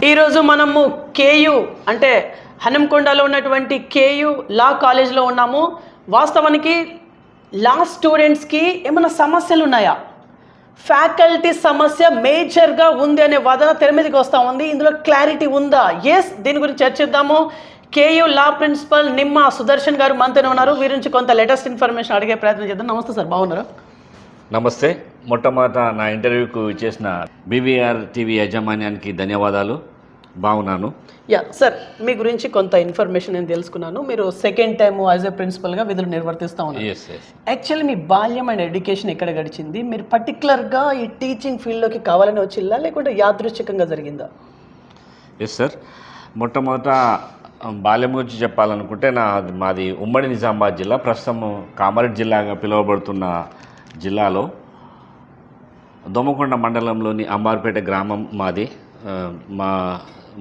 ఈరోజు మనము కేయు అంటే హనంకొండలో ఉన్నటువంటి కేయు లా కాలేజ్లో ఉన్నాము. వాస్తవానికి లా స్టూడెంట్స్కి ఏమైనా సమస్యలు ఉన్నాయా, ఫ్యాకల్టీ సమస్య మేజర్గా ఉంది అనే వాదన తెర మీదకి వస్తూ ఉంది. ఇందులో క్లారిటీ ఉందా? ఎస్, దీని గురించి చర్చిద్దాము. కేయు లా ప్రిన్సిపల్ నిమ్మ సుదర్శన్ గారు మనతోనే ఉన్నారు. వీరి నుంచి కొంత లేటెస్ట్ ఇన్ఫర్మేషన్ అడిగే ప్రయత్నం చేద్దాం. నమస్తే సార్, బాగున్నారా? నమస్తే. మొట్టమొదట నా ఇంటర్వ్యూకు ఇచ్చేసిన బీవీఆర్ టీవీ యాజమాన్యానికి ధన్యవాదాలు. బాగున్నాను. యా సార్, మీ గురించి కొంత ఇన్ఫర్మేషన్ నేను తెలుసుకున్నాను. మీరు సెకండ్ టైం యాజ్ ఎ ప్రిన్సిపల్గా విధులు నిర్వర్తిస్తూ ఉన్నారు. యాక్చువల్లీ మీ బాల్యం అండ్ ఎడ్యుకేషన్ ఎక్కడ గడిచింది? మీరు పర్టికులర్గా ఈ టీచింగ్ ఫీల్డ్లోకి కావాలని వచ్చిందా లేకుంటే యాదృచ్ఛికంగా జరిగిందా? ఎస్ సార్, మొట్టమొదట బాల్యం గురించి చెప్పాలనుకుంటే మాది ఉమ్మడి నిజామాబాద్ జిల్లా, ప్రస్తుతం కామారెడ్డి జిల్లాగా పిలువబడుతున్న జిల్లాలో దోమకొండ మండలంలోని అంబార్పేట గ్రామం మాది.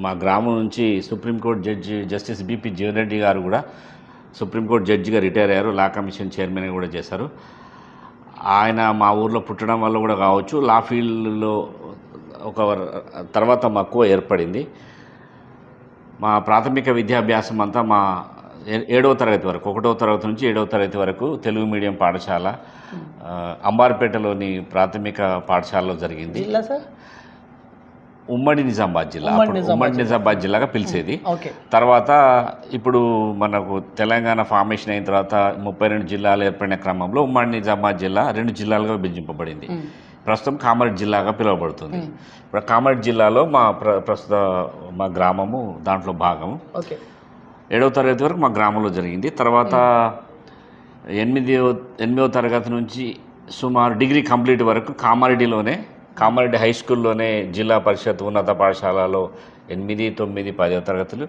మా గ్రామం నుంచి supreme court judge justice BP Jeevan Reddy గారు కూడా సుప్రీంకోర్టు జడ్జిగా రిటైర్ అయ్యారు. లా కమిషన్ చైర్మన్గా కూడా చేశారు. ఆయన మా ఊర్లో పుట్టడం వల్ల కూడా కావచ్చు, లా ఫీల్డ్లో ఒక తర్వాత మక్కువ ఏర్పడింది. మా ప్రాథమిక విద్యాభ్యాసం అంతా మా 7వ తరగతి వరకు, 1వ తరగతి నుంచి 7వ తరగతి వరకు తెలుగు మీడియం పాఠశాల అంబార్పేటలోని ప్రాథమిక పాఠశాలలో జరిగింది. ఉమ్మడి నిజామాబాద్ జిల్లా, ఉమ్మడి నిజామాబాద్ జిల్లాగా పిలిచేది. తర్వాత ఇప్పుడు మనకు తెలంగాణ ఫార్మేషన్ అయిన తర్వాత 32 జిల్లాలు ఏర్పడిన క్రమంలో ఉమ్మడి నిజామాబాద్ జిల్లా 2 జిల్లాలుగా విభజింపబడింది. ప్రస్తుతం కామారెడ్డి జిల్లాగా పిలువబడుతుంది. ఇప్పుడు కామారెడ్డి జిల్లాలో ప్రస్తుత మా గ్రామము దాంట్లో భాగము. 7వ తరగతి వరకు మా గ్రామంలో జరిగింది. తర్వాత 8వ తరగతి నుంచి సుమారు డిగ్రీ కంప్లీట్ వరకు కామారెడ్డి హై స్కూల్లోనే జిల్లా పరిషత్ ఉన్నత పాఠశాలలో 8, 9, 10వ తరగతులు.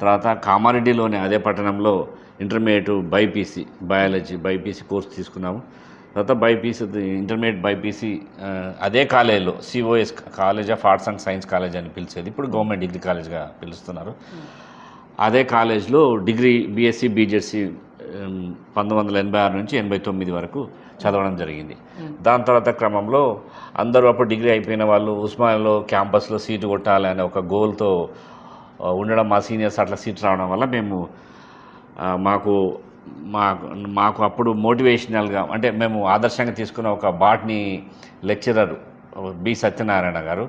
తర్వాత కామారెడ్డిలోనే అదే పట్టణంలో ఇంటర్మీడియట్ బైపీసీ కోర్స్ తీసుకున్నాము. తర్వాత ఇంటర్మీడియట్ బైపీసీ అదే కాలేజీలో cos college of arts and science college అని పిలిచేది, ఇప్పుడు గవర్నమెంట్ డిగ్రీ కాలేజ్గా పిలుస్తున్నారు. అదే కాలేజ్లో డిగ్రీ బీఎస్సీ బీజెడ్సీ 1986 నుంచి 89 వరకు చదవడం జరిగింది. దాని తర్వాత క్రమంలో అందరూ అప్పుడు డిగ్రీ అయిపోయిన వాళ్ళు ఉస్మానియాలో క్యాంపస్లో సీటు కొట్టాలనే ఒక గోల్తో ఉండడం, మా సీనియర్స్ అట్లా సీట్ రావడం వల్ల మాకు అప్పుడు మోటివేషనల్గా అంటే మేము ఆదర్శంగా తీసుకున్న ఒక బాటనీ లెక్చరర్ బి సత్యనారాయణ గారు,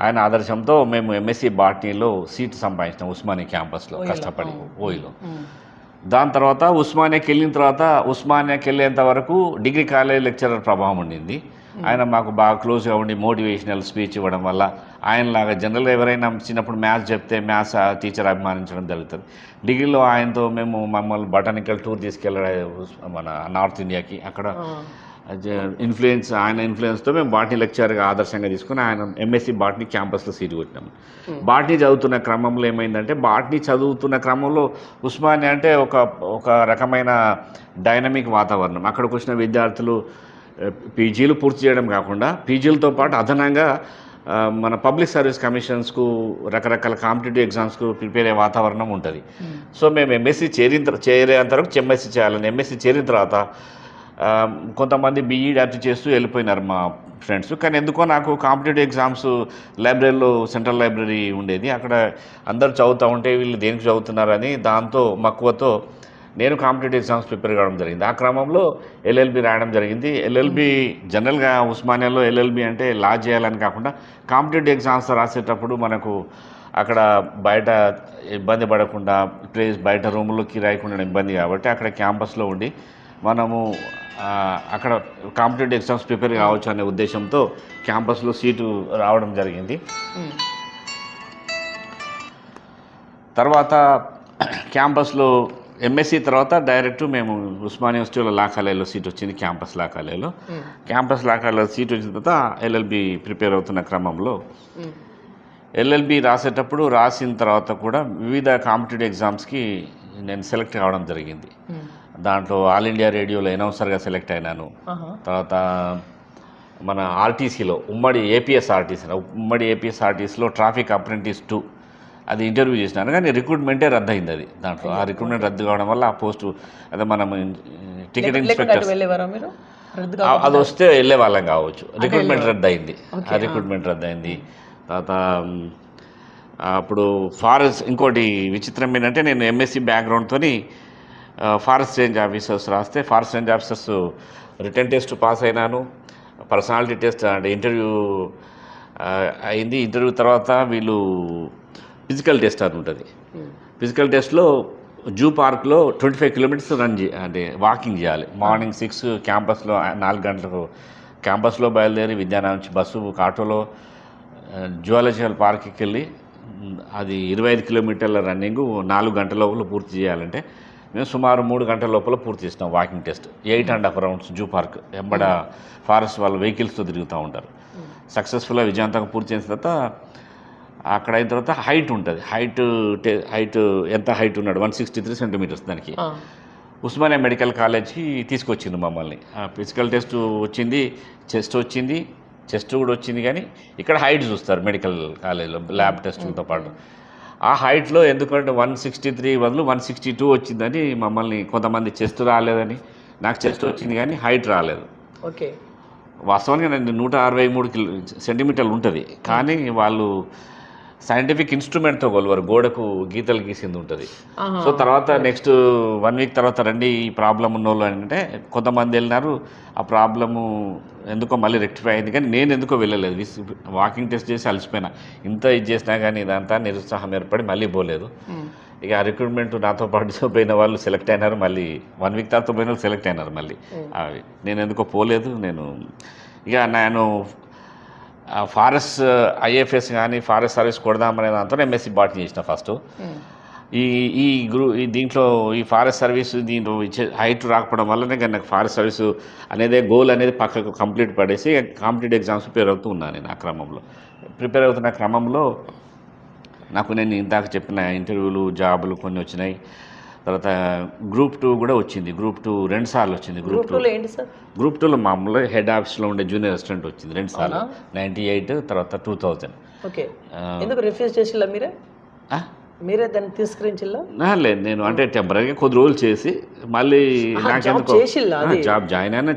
ఆయన ఆదర్శంతో మేము ఎంఎస్సీ బాటనీలో సీట్ సంపాదించినాం ఉస్మానియా క్యాంపస్లో కష్టపడి ఓయిలో. దాని తర్వాత ఉస్మానియాకి వెళ్ళేంత వరకు డిగ్రీ కాలేజ్ లెక్చరర్ ప్రభావం ఉండింది. ఆయన మాకు బాగా క్లోజ్గా ఉండి మోటివేషనల్ స్పీచ్ ఇవ్వడం వల్ల ఆయనలాగా జనరల్గా ఎవరైనా చిన్నప్పుడు మ్యాథ్స్ చెప్తే మ్యాథ్స్ టీచర్ అభిమానించడం జరుగుతుంది. డిగ్రీలో ఆయనతో మమ్మల్ని బొటానికల్ టూర్ తీసుకెళ్ళడం మన నార్త్ ఇండియాకి, అక్కడ ఆయన ఇన్ఫ్లుయెన్స్తో మేము బాటనీ లెక్చర్గా ఆదర్శంగా తీసుకుని ఆయన ఎంఎస్సీ బాటనీ క్యాంపస్లో సీటు కొట్టినాము. బాటనీ చదువుతున్న క్రమంలో ఏమైందంటే, బాటనీ చదువుతున్న క్రమంలో ఉస్మానియా అంటే ఒక రకమైన డైనమిక్ వాతావరణం. అక్కడికి వచ్చిన విద్యార్థులు పీజీలు పూర్తి చేయడం కాకుండా పీజీలతో పాటు అదనంగా మన పబ్లిక్ సర్వీస్ కమిషన్స్కు రకరకాల కాంపిటేటివ్ ఎగ్జామ్స్కు ప్రిపేర్ అయ్యే వాతావరణం ఉంటుంది. సో మేము ఎంఎస్సీ చేరేంత వరకు ఎంఎస్సీ చేయాలని, ఎంఎస్సీ చేరిన తర్వాత కొంతమంది బీఈడ్ చేస్తూ వెళ్ళిపోయినారు మా ఫ్రెండ్స్. కానీ ఎందుకో నాకు కాంపిటేటివ్ ఎగ్జామ్స్ లైబ్రరీలో సెంట్రల్ లైబ్రరీ ఉండేది, అక్కడ అందరు చదువుతూ ఉంటే వీళ్ళు దేనికి చదువుతున్నారని దాంతో మక్కువతో నేను కాంపిటేటివ్ ఎగ్జామ్స్ ప్రిపేర్ కావడం జరిగింది. ఆ క్రమంలో ఎల్ఎల్బి రాయడం జరిగింది. ఎల్ఎల్బి జనరల్గా ఉస్మానియాలో ఎల్ఎల్బి అంటే లా చేయాలని కాకుండా కాంపిటేటివ్ ఎగ్జామ్స్ రాసేటప్పుడు మనకు అక్కడ బయట ఇబ్బంది పడకుండా బయట రూముల్లో కిరాయికుండా ఇబ్బంది కాబట్టి అక్కడ క్యాంపస్లో ఉండి మనము అక్కడ కాంపిటేటివ్ ఎగ్జామ్స్ ప్రిపేర్ కావచ్చు అనే ఉద్దేశంతో క్యాంపస్లో సీటు రావడం జరిగింది. తర్వాత క్యాంపస్లో ఎంఎస్సీ తర్వాత డైరెక్ట్ మేము ఉస్మానియా యూనివర్సిటీలో లా కాలేజీలో సీట్ వచ్చింది. క్యాంపస్ లా కాలేజీలో సీట్ వచ్చిన తర్వాత ఎల్ఎల్బి ప్రిపేర్ అవుతున్న క్రమంలో ఎల్ఎల్బి రాసిన తర్వాత కూడా వివిధ కాంపిటేటివ్ ఎగ్జామ్స్కి నేను సెలెక్ట్ కావడం జరిగింది. దాంట్లో ఆల్ ఇండియా రేడియోలో అనౌన్సర్గా సెలెక్ట్ అయినాను. తర్వాత మన ఆర్టీసీలో ఉమ్మడి ఏపీఎస్ ఆర్టీసీలో ట్రాఫిక్ అప్రెంటిస్ 2 అది ఇంటర్వ్యూ చేసినాను, కానీ రిక్రూట్మెంటే రద్దయింది. అది దాంట్లో ఆ రిక్రూట్మెంట్ రద్దు కావడం వల్ల ఆ పోస్టు అదే మనం టికెట్ ఇన్స్పెక్టర్ అది వస్తే వెళ్ళే వాళ్ళం కావచ్చు. రిక్రూట్మెంట్ రద్దయింది. తర్వాత అప్పుడు ఫారెస్ట్ ఇంకోటి విచిత్రం ఏంటంటే నేను ఎంఎస్సి బ్యాక్గ్రౌండ్తో ఫారెస్ట్ రేంజ్ ఆఫీసర్స్ రాస్తే forest range officers return test pass అయినాను, పర్సనాలిటీ టెస్ట్ అంటే ఇంటర్వ్యూ అయింది. ఇంటర్వ్యూ తర్వాత వీళ్ళు ఫిజికల్ టెస్ట్ అని ఉంటుంది. ఫిజికల్ టెస్ట్లో జూ పార్క్లో 25 కిలోమీటర్స్ అంటే వాకింగ్ చేయాలి. మార్నింగ్ 6 క్యాంపస్లో 4 గంటలకు క్యాంపస్లో బయలుదేరి విద్యానగర్ నుంచి బస్సు ఆటోలో జువాలజికల్ పార్క్కి వెళ్ళి అది 25 కిలోమీటర్ల రన్నింగ్ 4 గంటల లోపల పూర్తి చేయాలంటే మేము సుమారు 3 గంటల లోపల పూర్తి చేసినాం walking test. 8.5 rounds zoo park ఎంబడ ఫారెస్ట్ వాళ్ళు వెహికల్స్తో తిరుగుతూ ఉంటారు. సక్సెస్ఫుల్గా విజయవంతంగా పూర్తి చేసిన తర్వాత అక్కడ అయిన తర్వాత హైట్ ఉంటుంది. హైట్ ఎంత హైట్ ఉన్నాడు 163 సెంటీమీటర్స్. దానికి ఉస్మానియా మెడికల్ కాలేజ్కి తీసుకొచ్చింది మమ్మల్ని. ఫిజికల్ టెస్ట్ వచ్చింది, చెస్ట్ కూడా వచ్చింది, కానీ ఇక్కడ హైట్ చూస్తారు మెడికల్ కాలేజ్లో ల్యాబ్ టెస్టులతో పాటు. ఆ హైట్లో ఎందుకంటే 163 బదులు 162 వచ్చిందని మమ్మల్ని కొంతమంది చెస్ట్ రాలేదని, నాకు చెస్ట్ వచ్చింది కానీ హైట్ రాలేదు. ఓకే, వాస్తవానికి నేను 163 సెంటీమీటర్లు ఉంటుంది, కానీ వాళ్ళు సైంటిఫిక్ ఇన్స్ట్రుమెంట్తో కొలవరు, గోడకు గీతలు గీసింది ఉంటుంది. సో తర్వాత నెక్స్ట్ 1 వీక్ తర్వాత రండి ఈ ప్రాబ్లం ఉన్న వాళ్ళు అంటే కొంతమంది వెళ్ళినారు. ఆ ప్రాబ్లము ఎందుకో మళ్ళీ రెక్టిఫై అయింది, కానీ నేను ఎందుకో వెళ్ళలేదు. వాకింగ్ టెస్ట్ చేసి అలసిపోయినా, ఇంత ఇది చేసినా కానీ ఇదంతా నిరుత్సాహం ఏర్పడి మళ్ళీ పోలేదు. ఇక ఆ రిక్రూట్మెంట్ నాతో పాటు పోయిన వాళ్ళు సెలెక్ట్ అయినారు, మళ్ళీ 1 వీక్ తర్వాత పోయిన వాళ్ళు సెలెక్ట్ అయినారు మళ్ళీ. అవి నేను ఎందుకో పోలేదు. నేను ఫారెస్ట్ ఐఎఫ్ఎస్ కానీ ఫారెస్ట్ సర్వీస్ కొడదామనే దాంతో ఎంఎస్సి బాటనీ చేసిన ఫస్ట్. దీంట్లో ఈ ఫారెస్ట్ సర్వీస్ దీంట్లో హైట్ రాకపోవడం వల్లనే కానీ నాకు ఫారెస్ట్ సర్వీస్ అనేదే గోల్ అనేది పక్కకు కంప్లీట్ పడేసి కాంపిటేటివ్ ఎగ్జామ్స్ ప్రిపేర్ అవుతూ ఉన్నాను. నేను ఆ క్రమంలో ప్రిపేర్ అవుతున్న క్రమంలో నాకు నేను ఇందాక చెప్పిన ఇంటర్వ్యూలు జాబులు కొన్ని వచ్చినాయి. తర్వాత గ్రూప్ 2 కూడా వచ్చింది. గ్రూప్ 2 2 సార్లు వచ్చింది. గ్రూప్ 2లో మామూలుగా హెడ్ ఆఫీస్లో ఉండే జూనియర్ అసిస్టెంట్ వచ్చింది 2 సార్లు, 98 తర్వాత 2000. ఓకే, ఎందుకు రిఫ్యూజ్ చేసిల్లా మీరే దాన్ని తిరస్కరించిల్లా? లేదు, నేను అంటే టెంపరీగా కొద్ది రోజులు చేసి మళ్ళీ నాకెందుకో జాబ్ జాయిన్ అయినా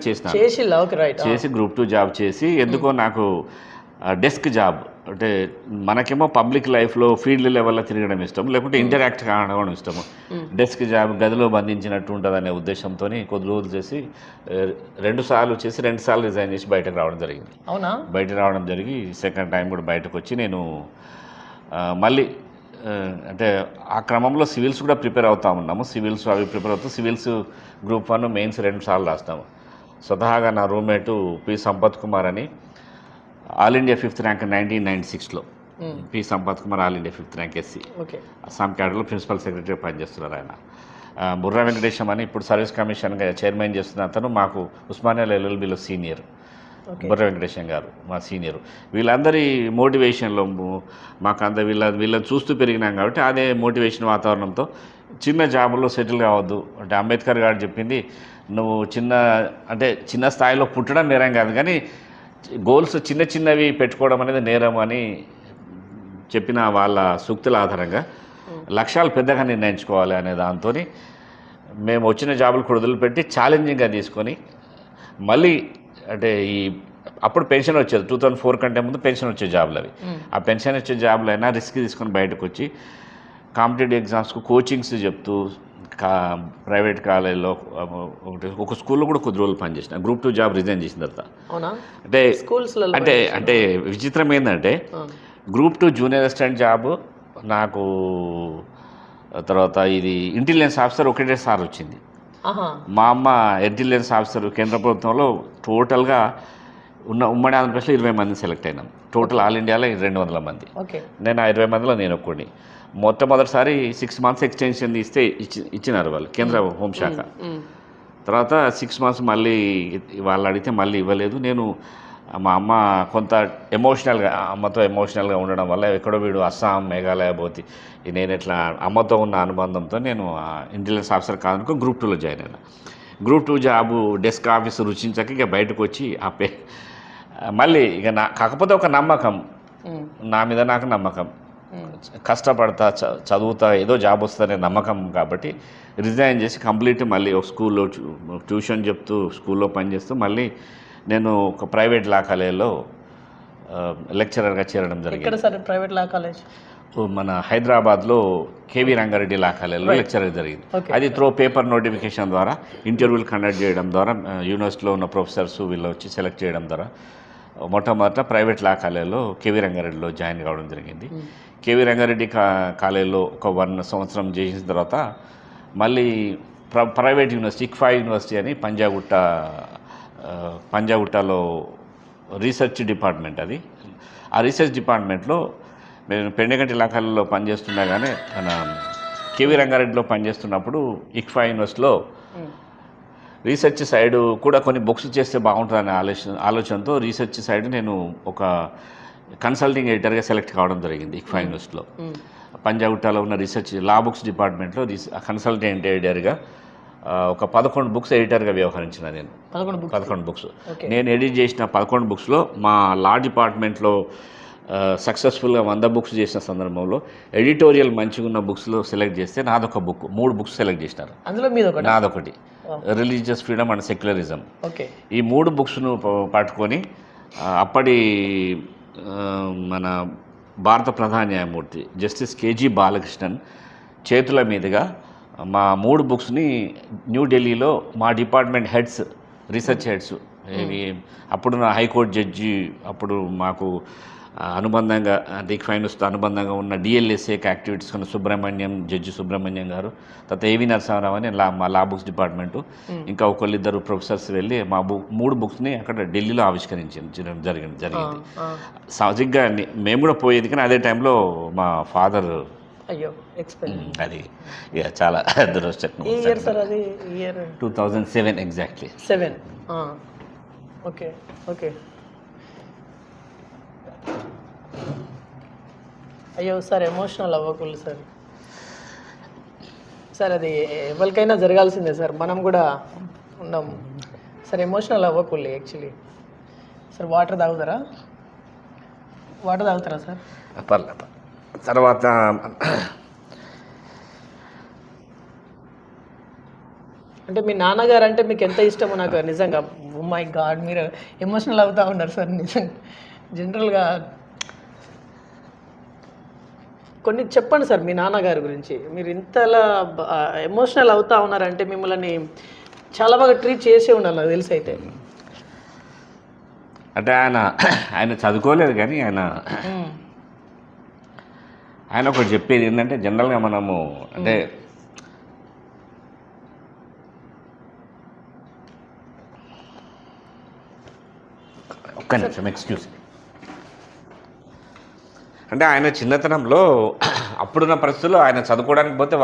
చేసి గ్రూప్ 2 జాబ్ చేసి ఎందుకో నాకు డెస్క్ జాబ్ అంటే మనకేమో పబ్లిక్ లైఫ్లో ఫీల్డ్ లెవెల్లో తిరగడం ఇష్టం, లేకుంటే ఇంటరాక్ట్ కావడం ఇష్టము. డెస్క్ జాబ్ గదిలో బంధించినట్టు ఉంటుంది అనే ఉద్దేశంతో కొద్ది రోజులు చేసి 2 సార్లు చేసి 2 సార్లు రిజైన్ చేసి బయటకు రావడం జరిగింది. అవునా? బయట రావడం జరిగి సెకండ్ టైం కూడా బయటకు వచ్చి నేను మళ్ళీ అంటే ఆ క్రమంలో సివిల్స్ కూడా ప్రిపేర్ అవుతూ ఉన్నాము. సివిల్స్ అవి ప్రిపేర్ అవుతూ సివిల్స్ గ్రూప్ 1 మెయిన్స్ 2 సార్లు రాస్తాము. స్వతహాగా నా రూమ్మేటు పి సంపత్ కుమార్ అని ఆల్ ఇండియా 5th ర్యాంక్ 1996లో P Sampath Kumar all India 5th rank SC Assam క్యాడర్లో ప్రిన్సిపల్ సెక్రటరీ పనిచేస్తున్నారు ఆయన. బుర్రా వెంకటేశం అని ఇప్పుడు సర్వీస్ కమిషన్గా చైర్మన్ చేస్తున్న అతను మాకు ఉస్మానియా ఎల్ఎల్బిలో సీనియర్. బుర్రా వెంకటేశం గారు మా సీనియర్. వీళ్ళందరి మోటివేషన్లో వీళ్ళని చూస్తూ పెరిగినాం కాబట్టి అదే మోటివేషన్ వాతావరణంతో చిన్న జాబుల్లో సెటిల్ కావద్దు అంటే అంబేద్కర్ గారు చెప్పింది, నువ్వు చిన్న స్థాయిలో పుట్టడం నేరం కాదు, కానీ గోల్స్ చిన్నవి పెట్టుకోవడం అనేది నేరం అని చెప్పిన వాళ్ళ సూక్తుల ఆధారంగా లక్ష్యాలు పెద్దగా నిర్ణయించుకోవాలి అనే దాంతో మేము వచ్చిన జాబులు కూడా వదిలిపెట్టి ఛాలెంజింగ్గా తీసుకొని మళ్ళీ అంటే అప్పుడు పెన్షన్ వచ్చేది 2004 కంటే ముందు పెన్షన్ వచ్చే జాబులు అవి. ఆ పెన్షన్ వచ్చే జాబులు అయినా రిస్క్ తీసుకొని బయటకు వచ్చి కాంపిటేటివ్ ఎగ్జామ్స్కు కోచింగ్స్ చెప్తూ ప్రైవేట్ కాలేజీలో ఒక స్కూల్లో కూడా కొద్ది రోజులు పనిచేసిన. గ్రూప్ 2 జాబ్ రిజైన్ చేసిన తర్వాత అంటే విచిత్రం ఏంటంటే గ్రూప్ 2 జూనియర్ అసిస్టెంట్ జాబ్ నాకు తర్వాత ఇది ఇంటెలిజెన్స్ ఆఫీసర్ ఒకటేసారి వచ్చింది. మా అమ్మ ఇంటెలిజెన్స్ ఆఫీసర్ కేంద్ర ప్రభుత్వంలో టోటల్గా ఉమ్మడి ఆంధ్రప్రదేశ్లో 20 మంది సెలెక్ట్ అయినాం. టోటల్ ఆల్ ఇండియాలో 200 మంది. నేను ఆ 20 మందిలో నేను ఒక్కడిని. మొట్టమొదటిసారి 6 months ఎక్స్టెన్షన్ ఇచ్చినారు వాళ్ళు కేంద్ర హోంశాఖ. తర్వాత 6 months మళ్ళీ వాళ్ళు అడిగితే మళ్ళీ ఇవ్వలేదు. నేను మా అమ్మ కొంత అమ్మతో ఎమోషనల్గా ఉండడం వల్ల ఎక్కడో వీడు అస్సాం మేఘాలయ పోతే నేను ఇట్లా అమ్మతో ఉన్న అనుబంధంతో నేను ఇంటెలిజెన్స్ ఆఫీసర్ కాదనుకో గ్రూప్ 2లో జాయిన్ అయినా. గ్రూప్ 2 జాబు డెస్క్ ఆఫీసర్ రుచించక ఇక బయటకు వచ్చి మళ్ళీ ఇక కాకపోతే ఒక నమ్మకం, నా మీద నాకు నమ్మకం, కష్టపడతా చదువుతా ఏదో జాబ్ వస్తుందనే నమ్మకం కాబట్టి రిజైన్ చేసి కంప్లీట్ మళ్ళీ ఒక స్కూల్లో ట్యూషన్ చెప్తూ స్కూల్లో పనిచేస్తూ మళ్ళీ నేను ఒక ప్రైవేట్ లా కాలేజీలో లెక్చరర్గా చేరడం జరిగింది. ప్రైవేట్ లా కాలేజ్ మన హైదరాబాద్లో కేవీ రంగారెడ్డి లా కాలేజీలో లెక్చర్ జరిగింది. అది త్రో పేపర్ నోటిఫికేషన్ ద్వారా ఇంటర్వ్యూలు కండక్ట్ చేయడం ద్వారా యూనివర్సిటీలో ఉన్న ప్రొఫెసర్స్ వీళ్ళు వచ్చి సెలెక్ట్ చేయడం ద్వారా మొట్టమొదట ప్రైవేట్ లా కాలేజీలో కేవీ రంగారెడ్డిలో జాయిన్ కావడం జరిగింది. కేవీ రంగారెడ్డి కాలేజీలో ఒక 1 సంవత్సరం చేసిన తర్వాత మళ్ళీ ప్రైవేట్ యూనివర్సిటీ ఇక్ఫా యూనివర్సిటీ అని పంజాగుట్టలో రీసెర్చ్ డిపార్ట్మెంట్ అది. ఆ రీసెర్చ్ డిపార్ట్మెంట్లో నేను పెండగంటి ఇలాకాలలో పనిచేస్తుండగానే మన కేవీ రంగారెడ్డిలో పనిచేస్తున్నప్పుడు ఇక్ఫా యూనివర్సిటీలో రీసెర్చ్ సైడ్ కూడా కొన్ని బుక్స్ చేస్తే బాగుంటుందనే ఆలోచనతో రీసెర్చ్ సైడ్ నేను ఒక కన్సల్టింగ్ ఎడిటర్గా సెలెక్ట్ కావడం జరిగింది ఇక్ఫా యూనివర్సిటీలో. పంజాగుట్టలో ఉన్న రీసెర్చ్ లా బుక్స్ డిపార్ట్మెంట్లో కన్సల్టెంట్ ఎడిటర్గా ఒక 11 బుక్స్ ఎడిటర్గా వ్యవహరించిన నేను. 11 బుక్స్ నేను ఎడిట్ చేసిన 11 బుక్స్లో మా లా డిపార్ట్మెంట్లో సక్సెస్ఫుల్గా 100 బుక్స్ చేసిన సందర్భంలో ఎడిటోరియల్ మంచిగా ఉన్న బుక్స్లో సెలెక్ట్ చేస్తే నాదొక బుక్, 3 బుక్స్ సెలెక్ట్ చేసినారు. అందులో నాదొకటి రిలీజియస్ ఫ్రీడమ్ అండ్ సెక్యులరిజం. ఈ 3 బుక్స్ను పట్టుకొని అప్పటి మన భారత ప్రధాన న్యాయమూర్తి జస్టిస్ కేజీ బాలకృష్ణన్ చేతుల మీదుగా మా 3 బుక్స్ని న్యూఢిల్లీలో మా డిపార్ట్మెంట్ హెడ్స్, రీసెర్చ్ హెడ్స్, అప్పుడున్న హైకోర్టు జడ్జి, అప్పుడు మాకు అనుబంధంగా ఇక్ఫా యూనివర్సిటీతో అనుబంధంగా ఉన్న డిఎల్ఎస్ఏకి యాక్టివిటీస్ ఉన్న జడ్జి సుబ్రహ్మణ్యం గారు, తర్వాత ఏవి నరసింహారావు అని మా లా బుక్స్ డిపార్ట్మెంటు, ఇంకా ఒకళ్ళిద్దరు ప్రొఫెసర్స్ వెళ్ళి మా 3 బుక్స్ని అక్కడ ఢిల్లీలో జరిగింది. సహజంగా మేము కూడా పోయేది, కానీ అదే టైంలో మా ఫాదర్ అది చాలా దురదృష్టం. 2007 ఎగ్జాక్ట్లీ. అయ్యో సార్, ఎమోషనల్ అవ్వకూడదు సార్. సార్ అది ఎవరికైనా జరగాల్సిందే సార్, మనం కూడా ఉన్నాం సార్. ఎమోషనల్ అవ్వకూడదు యాక్చువల్లీ. సార్ వాటర్ తాగుతారా సార్? పర్లేదు. తర్వాత అంటే మీ నాన్నగారు అంటే మీకు ఎంత ఇష్టమో నాకు నిజంగా. ఓ మై గాడ్, మీరు ఎమోషనల్ అవుతా ఉన్నారు సార్ నిజంగా. జనరల్గా కొన్ని చెప్పండి సార్ మీ నాన్నగారి గురించి. మీరు ఇంతలా ఎమోషనల్ అవుతా ఉన్నారంటే మిమ్మల్ని చాలా బాగా ట్రీట్ చేసే ఉండాలి నాకు తెలిసి. అయితే అంటే ఆయన చదువుకోలేదు, కానీ ఆయన ఒకటి చెప్పేది ఏంటంటే, జనరల్గా మనము అంటే ఒక్క నిమిషం ఎక్స్క్యూజ్. అంటే ఆయన చిన్నతనంలో అప్పుడున్న పరిస్థితుల్లో ఆయన చదువుకోవడానికి పోతే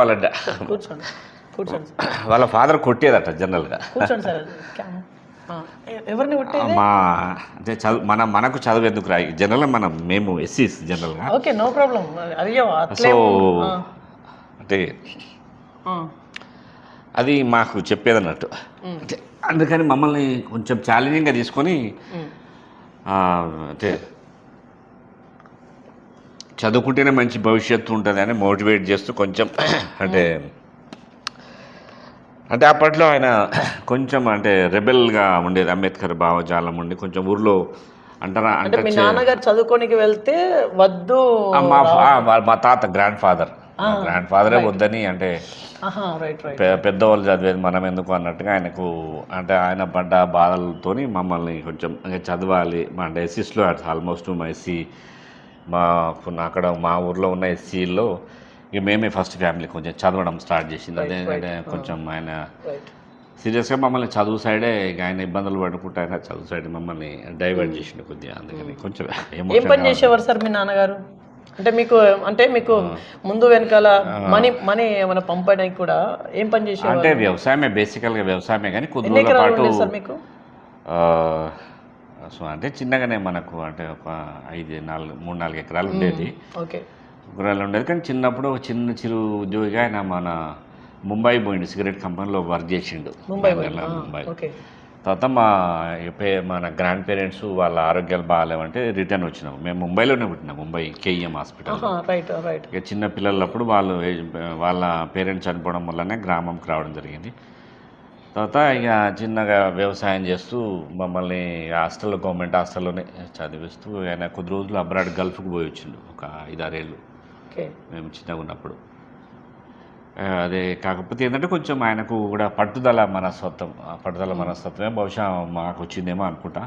వాళ్ళ ఫాదర్ కొట్టేదట జనరల్గా. మా అంటే మనకు చదువు ఎందుకు రాయి, జనరల్గా మేము ఎస్సీస్ జనరల్గా. Okay, no problem. సో అంటే అది మాకు చెప్పేదన్నట్టు. అందుకని మమ్మల్ని కొంచెం ఛాలెంజింగ్గా తీసుకొని అంటే చదువుకుంటేనే మంచి భవిష్యత్తు ఉంటుంది అని మోటివేట్ చేస్తూ కొంచెం అంటే అప్పట్లో ఆయన కొంచెం అంటే రెబెల్గా ఉండేది. అంబేద్కర్ భావజాలం ఉండి కొంచెం ఊర్లో అంటారా అంటే మీ నాన్నగారు చదువుకోనికి వెళ్తే వద్దు, మా తాత గ్రాండ్ ఫాదరే వద్దని, అంటే పెద్దవాళ్ళు చదివేది మనం ఎందుకు అన్నట్టుగా ఆయనకు, అంటే ఆయన పడ్డ బాధలతోని మమ్మల్ని కొంచెం చదవాలి. అంటే ఎస్సీస్లో ఆల్మోస్ట్ మా ఎస్సీ అక్కడ మా ఊర్లో ఉన్న ఎస్సీల్లో ఇక మేమే ఫస్ట్ ఫ్యామిలీ కొంచెం చదవడం స్టార్ట్ చేసింది. అదే కొంచెం ఆయన సీరియస్గా మమ్మల్ని చదువు సైడే, ఇక ఆయన ఇబ్బందులు పడుకుంటే ఆయన చదువు సైడ్ మమ్మల్ని డైవర్ట్ చేసిండు కొద్దిగా. అందుకని కొంచెం ఏం పని చేసేవారు సార్ మీ నాన్నగారు? అంటే మీకు ముందు వెనకాల మనీ ఏమైనా పంపడానికి కూడా ఏం పని చేసేవారు? అంటే వ్యవసాయమే, బేసికల్గా వ్యవసాయమే, కానీ కొద్ది రోజుల పాటు మీకు సో అంటే చిన్నగానే మనకు అంటే ఒక 3-4 ఎకరాలు ఉండేది. ఎకరాలు ఉండేది, కానీ చిన్నప్పుడు ఒక చిరు ఉద్యోగిగా ఆయన మన ముంబై పోయిండు, సిగరెట్ కంపెనీలో వర్క్ చేసిండు ముంబై. తర్వాత మన గ్రాండ్ పేరెంట్స్ వాళ్ళ ఆరోగ్యాలు బాగాలేవంటే రిటర్న్ వచ్చినాము. మేము ముంబైలోనే పుట్టినాం, ముంబై కేఈఎం హాస్పిటల్. ఇక చిన్న పిల్లలప్పుడు వాళ్ళ పేరెంట్స్ చనిపోవడం వల్లనే గ్రామంకి రావడం జరిగింది. తర్వాత ఇక చిన్నగా వ్యవసాయం చేస్తూ మమ్మల్ని గవర్నమెంట్ హాస్టల్లోనే చదివిస్తూ ఆయన కొద్ది రోజులు అబ్రాడ్ గల్ఫ్కి పోయి వచ్చిండు, ఒక 5-6 ఏళ్ళు. ఓకే. మేము చిన్నగా ఉన్నప్పుడు. అదే కాకపోతే ఏంటంటే కొంచెం ఆయనకు కూడా పట్టుదల మనస్తత్వమే బహుశా మాకు వచ్చిందేమో అనుకుంటా.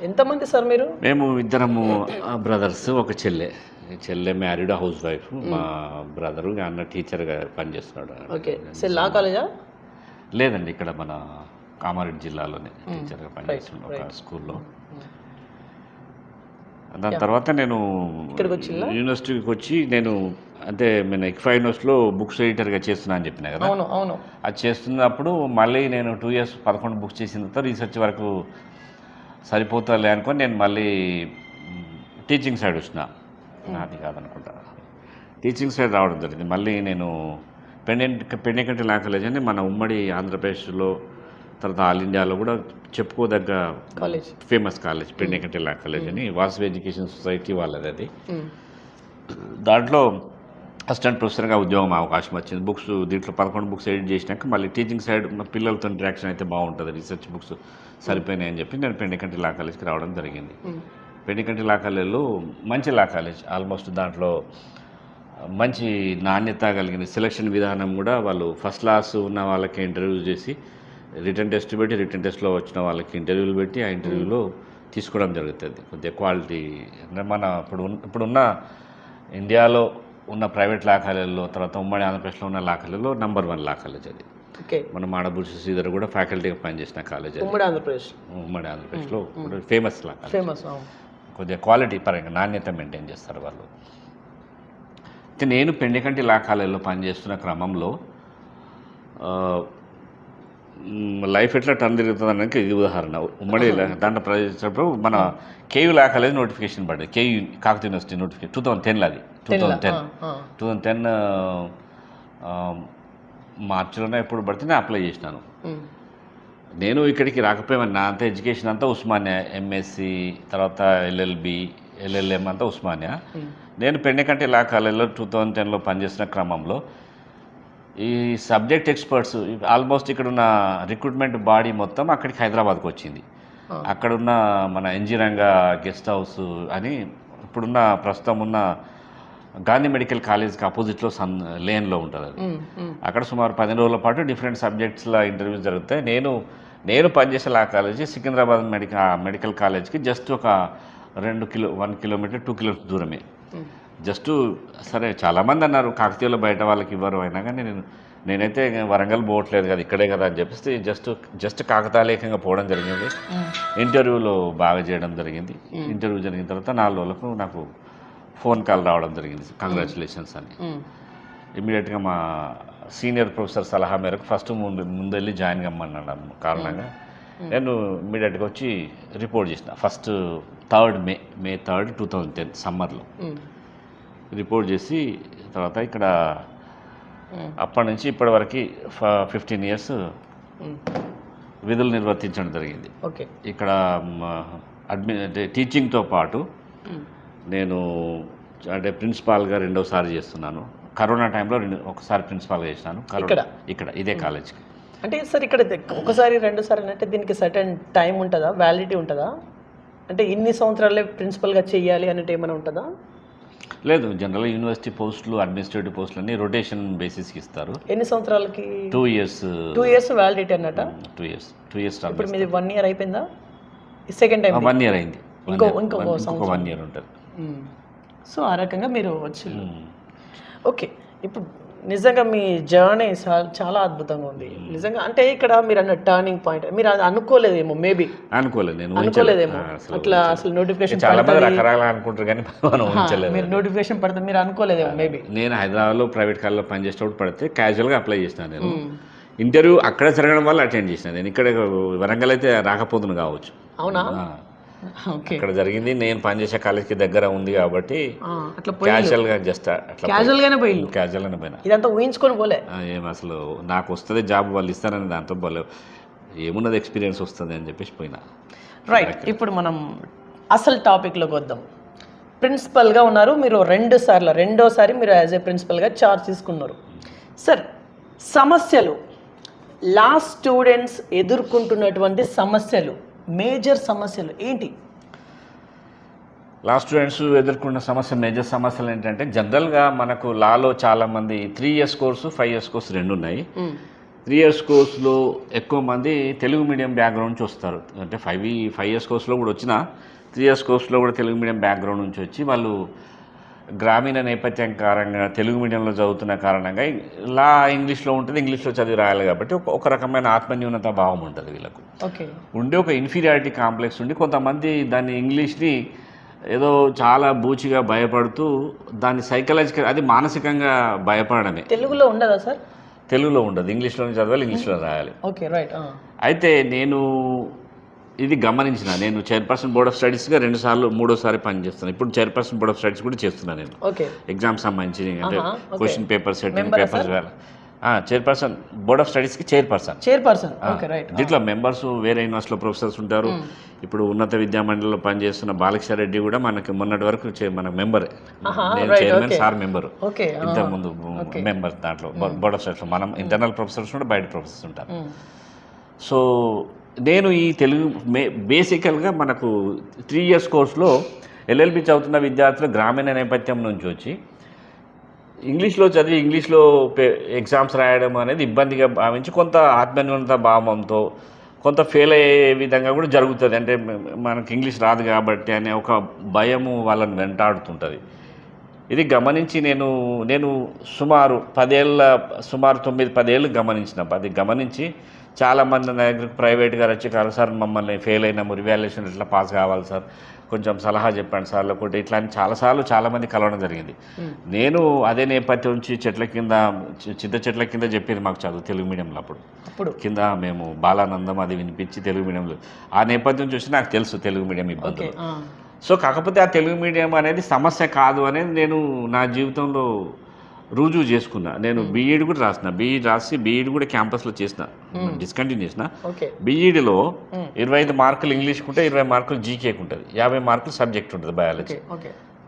ఎంతమంది సార్ మీరు? మేము ఇద్దరము బ్రదర్స్, ఒక చెల్లె మ్యారీడ్ హౌస్ వైఫ్, మా బ్రదరు అన్న టీచర్గా పనిచేస్తున్నాడు. ఓకే. లా కాలేజా? లేదండి, ఇక్కడ మన కామారెడ్డి జిల్లాలోనే టీచర్గా పనిచేస్తున్నాడు ఒక స్కూల్లో. దాని తర్వాత నేను యూనివర్సిటీకి వచ్చి అంటే నేను ఎక్ఫా యూనివర్సిటీలో బుక్స్ ఎడిటర్గా చేస్తున్నా అని చెప్పినా కదా. అవును. అది చేస్తున్నప్పుడు మళ్ళీ నేను 2 years 11 బుక్స్ చేసిన తర్వాత రీసెర్చ్ వరకు సరిపోతాలే అనుకొని నేను మళ్ళీ టీచింగ్ సైడ్ వచ్చిన. నాది కాదనుకుంటా, టీచింగ్ సైడ్ రావడం జరిగింది. మళ్ళీ నేను పెండెకంటి లా కాలేజ్ అని మన ఉమ్మడి ఆంధ్రప్రదేశ్లో తర్వాత ఆల్ ఇండియాలో కూడా చెప్పుకోదగ్గ college, famous college Pendekanti law college అని వాసవి ఎడ్యుకేషన్ సొసైటీ వాళ్ళది. అది దాంట్లో అసిస్టెంట్ ప్రొఫెసర్గా ఉద్యోగం అవకాశం వచ్చింది. దీంట్లో 11 బుక్స్ ఎడిట్ చేసినాక మళ్ళీ టీచింగ్ సైడ్ పిల్లలతో ఇంటరాక్షన్ అయితే బాగుంటుంది, రీసెర్చ్ బుక్స్ సరిపోయినాయి అని చెప్పి నేను పెండెకంటి లా కాలేజ్కి రావడం జరిగింది. పెండెకంటి లా కాలేజ్లో మంచి లా కాలేజ్, ఆల్మోస్ట్ దాంట్లో మంచి నాణ్యత కలిగిన సెలక్షన్ విధానం కూడా వాళ్ళు ఫస్ట్ క్లాస్ ఉన్న వాళ్ళకి ఇంటర్వ్యూ చేసి రిటర్న్ టెస్ట్ పెట్టి రిటర్న్ టెస్ట్లో వచ్చిన వాళ్ళకి ఇంటర్వ్యూలు పెట్టి ఆ ఇంటర్వ్యూలో తీసుకోవడం జరుగుతుంది. కొద్దిగా క్వాలిటీ అంటే మన ఇప్పుడున్న ఇండియాలో ఉన్న ప్రైవేట్ లా కాలేజీలో తర్వాత ఉమ్మడి ఆంధ్రప్రదేశ్లో ఉన్న లా కాలేజీలో నంబర్ 1 లా కాలేజ్ అది. మన మాడబుల్స్ శ్రీధర్ కూడా ఫ్యాకల్టీగా పనిచేసిన కాలేజ్ అది. ఉమ్మడి ఆంధ్రప్రదేశ్లో ఫేమస్ లా కాలేజ్. కొద్దిగా క్వాలిటీ పరంగా నాణ్యత మెయింటైన్ చేస్తారు వాళ్ళు. అయితే నేను పెండెకంటి లా కాలేజీలో పనిచేస్తున్న క్రమంలో లైఫ్ ఎట్లా టర్న్ తిరుగుతుంది అనడానికి ఇది ఉదాహరణ. ఉమ్మడి దాంట్లో ప్రవేశించినప్పుడు మన కేయూ లా కాలేజ్ నోటిఫికేషన్ పడ్డది, కేయూ కాకతీయ యూనివర్సిటీ నోటిఫికేషన్ 2010లో. అది 2010 మార్చిలోనే ఎప్పుడు పడితే నేను అప్లై చేసినాను. నేను ఇక్కడికి రాకపోయాను, నా అంతా ఎడ్యుకేషన్ అంతా ఉస్మానియా, ఎంఎస్సి తర్వాత ఎల్ఎల్బి LLM అంతా ఉస్మానియా. నేను పెండెకంటి లా కాలేజ్లో 2010లో పనిచేస్తున్న క్రమంలో ఈ సబ్జెక్ట్ ఎక్స్పర్ట్స్ ఆల్మోస్ట్ ఇక్కడ ఉన్న రిక్రూట్మెంట్ బాడీ మొత్తం అక్కడికి హైదరాబాద్కి వచ్చింది. అక్కడున్న మన ఎన్జీ రంగా గెస్ట్ హౌస్ అని ఇప్పుడున్న ప్రస్తుతం ఉన్న గాంధీ మెడికల్ కాలేజ్కి అపోజిట్లో లేన్లో ఉంటుంది. అది అక్కడ సుమారు 10 రోజుల పాటు డిఫరెంట్ సబ్జెక్ట్స్లో ఇంటర్వ్యూస్ జరుగుతాయి. నేను పనిచేసే లా కాలేజీ సికింద్రాబాద్ మెడికల్ కాలేజ్కి జస్ట్ ఒక 1 kilometer 2 kilometers దూరమే. జస్ట్ సరే చాలామంది అన్నారు కాకతీయలో బయట వాళ్ళకి ఇవ్వరు, అయినా కానీ నేనైతే వరంగల్ పోవట్లేదు కదా, ఇక్కడే కదా అని చెప్పేసి జస్ట్ కాకతాళీయంగా పోవడం జరిగింది. ఇంటర్వ్యూలో బాగా చేయడం జరిగింది. ఇంటర్వ్యూ జరిగిన తర్వాత 4 రోజులకు నాకు ఫోన్ కాల్ రావడం జరిగింది, కంగ్రాచులేషన్స్ అని. ఇమీడియట్గా మా సీనియర్ ప్రొఫెసర్ సలహా మేరకు ఫస్ట్ ముందెళ్ళి జాయిన్ కమ్మన్నాడు కారణంగా నేను ఇమీడియట్గా వచ్చి రిపోర్ట్ చేసిన. ఫస్ట్ మే 3, 2010 సమ్మర్లో రిపోర్ట్ చేసి తర్వాత ఇక్కడ అప్పటి నుంచి ఇప్పటి వరకు 15 years విధులు నిర్వర్తించడం జరిగింది. ఇక్కడ అంటే టీచింగ్తో పాటు నేను అంటే ప్రిన్సిపాల్గా 2వ సారి చేస్తున్నాను. కరోనా టైంలో ఒకసారి ప్రిన్సిపాల్గా చేసినాను ఇక్కడ ఇదే కాలేజ్కి. అంటే సార్ ఇక్కడ ఒకసారి 2 సార్లు అంటే దీనికి సర్టెన్ టైం ఉంటుందా, వ్యాలిడిటీ ఉంటుందా? అంటే ఇన్ని సంవత్సరాలే ప్రిన్సిపల్గా చేయాలి అనేది ఏమైనా ఉంటుందా? లేదు, జనరల్గా యూనివర్సిటీ పోస్టులు అడ్మినిస్ట్రేటివ్ పోస్టులు అన్ని రొటేషన్ బేసిస్కి ఇస్తారు. ఎన్ని సంవత్సరాలకి? 2 years. 2 years వ్యాలిడిటీ అన్నట్ట. 2 years. ఇప్పుడు మీది 1 year అయిపోయిందా? సెకండ్ టైం 1 year అయింది. ఇంకో 1 year ఉంటుంది. సో ఆ రకంగా మీరు వచ్చి ఓకే. ఇప్పుడు నిజంగా మీ జర్నీ చాలా అద్భుతంగా ఉంది నిజంగా. అంటే ఇక్కడ మీరు అన్న టర్నింగ్ పాయింట్ మీరు అది అనుకోలేదేమో, మేబీ అనుకోలేదేమో అట్లా. అసలు నోటిఫికేషన్ అనుకుంటారు కానీ మీరు నోటిఫికేషన్ పడితే మీరు అనుకోలేదేమో మేబీ. నేను హైదరాబాద్లో ప్రైవేట్ కాలేజ్లో పనిచేసేటప్పుడు పడితే క్యాజువల్గా అప్లై చేసినాను. నేను ఇంటర్వ్యూ అక్కడ జరగడం వల్ల అటెండ్ చేసినాను. నేను ఇక్కడ వరంగల్ అయితే రాకపోతున్నా కావచ్చు. అవునా? అక్కడ జరిగింది. నేను పనిచేసే కాలేజ్కి దగ్గర ఉంది కాబట్టి క్యాజువల్గా క్యాజువల్గానే పోయినా. ఇదంతా ఊహించుకొని పోలే. ఏం అసలు నాకు వస్తుంది జాబ్, వాళ్ళు ఇస్తారని దాంతో పోలే, ఏమున్నది ఎక్స్పీరియన్స్ వస్తుంది అని చెప్పేసి పోయినా. రైట్. ఇప్పుడు మనం అసలు టాపిక్లోకి వద్దాం. ప్రిన్సిపల్గా ఉన్నారు మీరు 2 సార్లు, 2వసారి మీరు యాజ్ ఏ ప్రిన్సిపల్గా చార్జ్ తీసుకున్నారు. సార్, సమస్యలు లా స్టూడెంట్స్ ఎదుర్కొంటున్నటువంటి సమస్యలు, మేజర్ సమస్యలు ఏంటి? లా స్టూడెంట్స్ ఎదుర్కొన్న మేజర్ సమస్యలు ఏంటంటే జనరల్గా మనకు లాలో చాలామంది 3 years కోర్సు 5 years కోర్సు రెండు ఉన్నాయి. 3 years కోర్సులో ఎక్కువ మంది తెలుగు మీడియం బ్యాక్గ్రౌండ్ నుంచి వస్తారు. అంటే 5 years కోర్సులో కూడా వచ్చిన 3 years కోర్సులో కూడా తెలుగు మీడియం బ్యాక్గ్రౌండ్ నుంచి వచ్చి వాళ్ళు గ్రామీణ నేపథ్యం కారణంగా తెలుగు మీడియంలో చదువుతున్న కారణంగా లా ఇంగ్లీష్లో ఉంటుంది, ఇంగ్లీష్లో చదివి రాయాలి కాబట్టి ఒక రకమైన ఆత్మన్యూనత భావం ఉంటుంది వీళ్ళకు. ఉండే ఒక ఇన్ఫీరియారిటీ కాంప్లెక్స్ ఉండి కొంతమంది దాన్ని ఇంగ్లీష్ని ఏదో చాలా బూచిగా భయపడుతూ దాన్ని సైకలాజికల్, అది మానసికంగా భయపడమే. తెలుగులో ఉండదా సార్? తెలుగులో ఉండదు, ఇంగ్లీష్లోనే చదవాలి, ఇంగ్లీష్లో రాయాలి. Okay, right. అయితే నేను ఇది గమనించిన, నేను చైర్పర్సన్ బోర్డ్ ఆఫ్ స్టడీస్గా 2 సార్లు 3వ సారి పనిచేస్తాను. ఇప్పుడు చైర్పర్సన్ బోర్డ్ ఆఫ్ స్టడీస్ కూడా చేస్తున్నాను నేను. ఎగ్జామ్ సంబంధించి అంటే question paper setting, papers chairperson board of స్టడీస్కి చైర్పర్సన్. దీంట్లో మెంబర్స్ వేరే యూనివర్సిటీలో ప్రొఫెసర్స్ ఉంటారు. ఇప్పుడు ఉన్నత విద్యామండలిలో పనిచేస్తున్న బాలకృష్ణ రెడ్డి కూడా మనకి మొన్నటి వరకు మన మెంబరే. నేను చైర్మన్, సార్ మెంబరు. ఇంతకుముందు మెంబర్ దాంట్లో బోర్డ్ ఆఫ్ స్టడీస్లో మనం ఇంటర్నల్ ప్రొఫెసర్స్ ఉంటే బయట ప్రొఫెసర్స్ ఉంటారు. సో నేను ఈ తెలుగు బేసికల్గా మనకు 3 years కోర్సులో LLB చదువుతున్న విద్యార్థులు గ్రామీణ నేపథ్యం నుంచి వచ్చి ఇంగ్లీష్లో చదివి ఇంగ్లీష్లో ఎగ్జామ్స్ రాయడం అనేది ఇబ్బందిగా భావించి కొంత ఆత్మన్యూనత భావంతో కొంత ఫెయిల్ అయ్యే విధంగా కూడా జరుగుతుంది. అంటే మనకి ఇంగ్లీష్ రాదు కాబట్టి అనే ఒక భయము వాళ్ళని వెంటాడుతుంటుంది. ఇది గమనించి నేను సుమారు 9-10 ఏళ్ళు గమనించి చాలామంది నా దగ్గరికి ప్రైవేట్గా వచ్చి కాదు సార్ మమ్మల్ని ఫెయిల్ అయినాము, రివాల్యుయేషన్ ఇట్లా పాస్ కావాలి సార్, కొంచెం సలహా చెప్పండి సార్, లేకుంటే ఇట్లా అని చాలామంది కలవడం జరిగింది. నేను అదే నేపథ్యం నుంచి చింత చెట్ల కింద చెప్పేది మాకు చదువు తెలుగు మీడియంలో. అప్పుడు కింద మేము బాలానందం అది వినిపించి తెలుగు మీడియంలో ఆ నేపథ్యం చూసి నాకు తెలుసు తెలుగు మీడియం ఇబ్బందులు. సో కాకపోతే ఆ తెలుగు మీడియం అనేది సమస్య కాదు అనేది నేను నా జీవితంలో రుజువు చేసుకున్నా. నేను బీఈడి కూడా రాసిన, బీఈడి కూడా క్యాంపస్లో చేసిన, డిస్కంటిన్యూ చేసిన. బీఈడిలో 25 మార్కులు ఇంగ్లీష్కి ఉంటే 20 మార్కులు జీకేకి ఉంటుంది, 50 మార్కులు సబ్జెక్ట్ ఉంటుంది బయాలజీ.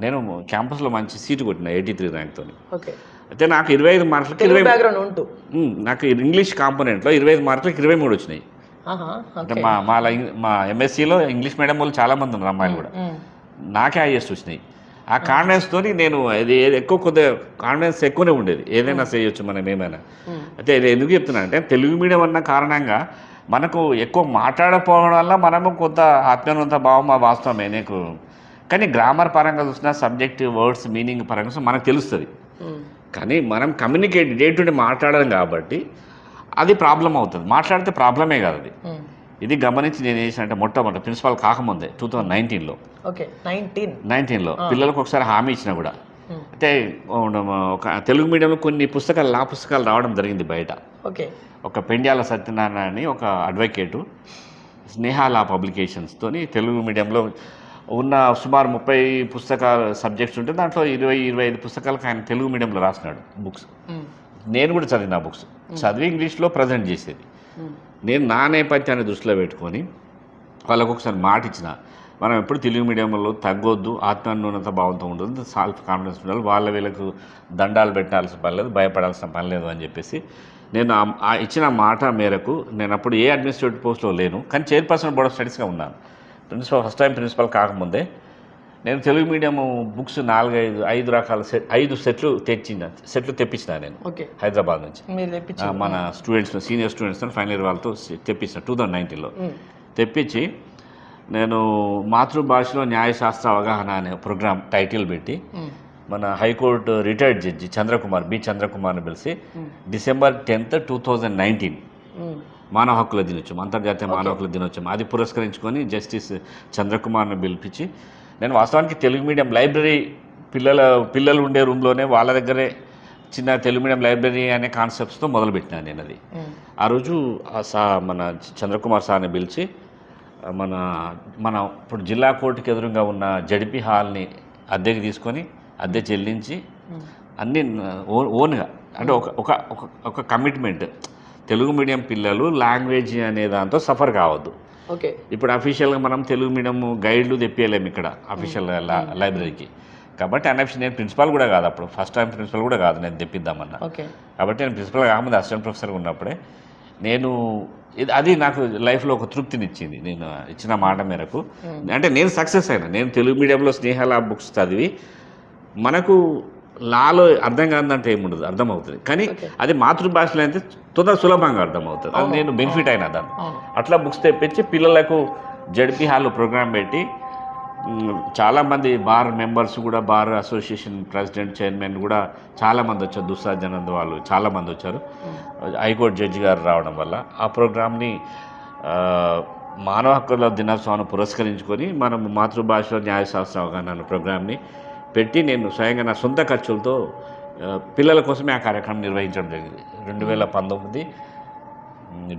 నేను క్యాంపస్లో మంచి సీటు కొట్టిన 83 ర్యాంక్తో. అయితే నాకు 25 మార్కులకి నాకు ఇంగ్లీష్ కాంపోనెంట్లో 25 మార్కులకి 23 వచ్చినాయి. అంటే మా ఎంఎస్సీలో ఇంగ్లీష్ మీడియం వాళ్ళు చాలామంది ఉన్నారు, అమ్మాయిలు కూడా. నాకే హైయెస్ట్ వచ్చినాయి. ఆ కాన్ఫిడెన్స్తో నేను కొద్దిగా కాన్ఫిడెన్స్ ఎక్కువనే ఉండేది, ఏదైనా చేయొచ్చు మనం ఏమైనా. అయితే ఎందుకు చెప్తున్నా అంటే తెలుగు మీడియం అన్న కారణంగా మనకు ఎక్కువ మాట్లాడకపోవడం వల్ల మనము కొంత ఆత్మీయత భావం వాస్తవమే నీకు, కానీ గ్రామర్ పరంగా చూసినా సబ్జెక్ట్ వర్డ్స్ మీనింగ్ పరంగా మనకు తెలుస్తుంది. కానీ మనం కమ్యూనికేట్ డే టు డే మాట్లాడడం కాబట్టి అది ప్రాబ్లం అవుతుంది. మాట్లాడితే ప్రాబ్లమే కాదు అది. ఇది గమనించి నేను చేసినట్టే మొట్టమొదటి ప్రిన్సిపాల్ కాకముందే 2019లో పిల్లలకు ఒకసారి హామీ ఇచ్చిన కూడా. అయితే ఒక తెలుగు మీడియంలో కొన్ని లా పుస్తకాలు రావడం జరిగింది బయట. ఒక పెండ్యాల సత్యనారాయణ అని ఒక అడ్వకేటు స్నేహ లా పబ్లికేషన్స్తో తెలుగు మీడియంలో ఉన్న సుమారు 30 పుస్తకాలు సబ్జెక్ట్స్ ఉంటే దాంట్లో 20-25 పుస్తకాలకు ఆయన తెలుగు మీడియంలో రాసినాడు బుక్స్. నేను కూడా చదివిన బుక్స్ చదివి ఇంగ్లీష్లో ప్రజెంట్ చేసేది. నేను నా నేపథ్యాన్ని దృష్టిలో పెట్టుకొని వాళ్ళకు ఒకసారి మాట ఇచ్చిన, మనం ఎప్పుడు తెలుగు మీడియంలో తగ్గొద్దు, ఆత్మన్యూనత భావంతో ఉండదు, సెల్ఫ్ కాన్ఫిడెన్స్ ఉండాలి, వీళ్ళకు దండాలు పెట్టాల్సిన పని లేదు, భయపడాల్సిన పని లేదు అని చెప్పేసి నేను ఇచ్చిన మాట మేరకు నేను అప్పుడు ఏ అడ్మినిస్ట్రేటివ్ పోస్ట్లో లేను, కానీ చైర్పర్సన్ బోర్డ్ ఆఫ్ స్టడీస్గా ఉన్నాను. ఫస్ట్ టైం ప్రిన్సిపల్ కాకముందే నేను తెలుగు మీడియం బుక్స్ 4-5 రకాల 5 సెట్లు తెప్పించిన నేను హైదరాబాద్ నుంచి. మన సీనియర్ స్టూడెంట్స్తో ఫైనల్ ఇయర్ వాళ్ళతో తెప్పించిన 2019లో. తెప్పించి నేను మాతృభాషలో న్యాయశాస్త్ర అవగాహన అనే ప్రోగ్రామ్ టైటిల్ పెట్టి మన హైకోర్టు రిటైర్డ్ జడ్జి చంద్రకుమార్ని పిలిచి December 10th, 2019 మానవ హక్కుల దినోత్సవం, అంతర్జాతీయ మానవ హక్కుల దినోత్సవం అది పురస్కరించుకొని జస్టిస్ చంద్రకుమార్ని పిలిపించి నేను వాస్తవానికి తెలుగు మీడియం లైబ్రరీ పిల్లలు ఉండే రూమ్లోనే వాళ్ళ దగ్గరే చిన్న తెలుగు మీడియం లైబ్రరీ అనే కాన్సెప్ట్స్తో మొదలుపెట్టినాను నేను. అది ఆ రోజు మన చంద్రకుమార్ సార్ని పిలిచి మన ఇప్పుడు జిల్లా కోర్టుకి ఎదురుగా ఉన్న జడిపి హాల్ని అద్దెకి తీసుకొని అద్దె చెల్లించి అన్నీ ఓన్గా అంటే ఒక కమిట్మెంట్, తెలుగు మీడియం పిల్లలు లాంగ్వేజ్ అనే దాంతో సఫర్ కావద్దు. ఇప్పుడు అఫీషియల్గా మనం తెలుగు మీడియం గైడ్లు తెప్పియలేము ఇక్కడ అఫీషియల్ లైబ్రరీకి. కాబట్టి అన్అఫీషియల్ నేను ప్రిన్సిపాల్ కూడా కాదు, అప్పుడు ఫస్ట్ టైం ప్రిన్సిపల్ కూడా కాదు నేను తెప్పిద్దామన్నా. కాబట్టి నేను ప్రిన్సిపల్ కాకముందు అసిస్టెంట్ ప్రొఫెసర్గా ఉన్నప్పుడే నేను అది నాకు లైఫ్లో ఒక తృప్తినిచ్చింది, నేను ఇచ్చిన మాట మేరకు. అంటే నేను సక్సెస్ అయినా, నేను తెలుగు మీడియంలో స్నేహాల బుక్స్ చదివి మనకు లాలో అర్థం కాదంటే ఏముండదు, అర్థమవుతుంది. కానీ అది మాతృభాషలో అయితే సులభంగా అర్థమవుతుంది. అది నేను బెనిఫిట్ అయినా దాన్ని. అట్లా బుక్స్ తెప్పించి పిల్లలకు జడ్పీ హాల్లో ప్రోగ్రామ్ పెట్టి చాలామంది బార్ మెంబర్స్ కూడా, బార్ అసోసియేషన్ ప్రెసిడెంట్, చైర్మన్ కూడా చాలామంది వచ్చారు. దుస్సా జనంద్ వాళ్ళు చాలామంది వచ్చారు. హైకోర్టు జడ్జి గారు రావడం వల్ల ఆ ప్రోగ్రామ్ని మానవ హక్కుల దినోత్సవాన్ని పురస్కరించుకొని మనం మాతృభాషలో న్యాయశాస్త్ర అవగాహన అనే ప్రోగ్రామ్ని పెట్టి నేను స్వయంగా నా సొంత ఖర్చులతో పిల్లల కోసమే ఆ కార్యక్రమం నిర్వహించడం జరిగింది. 2019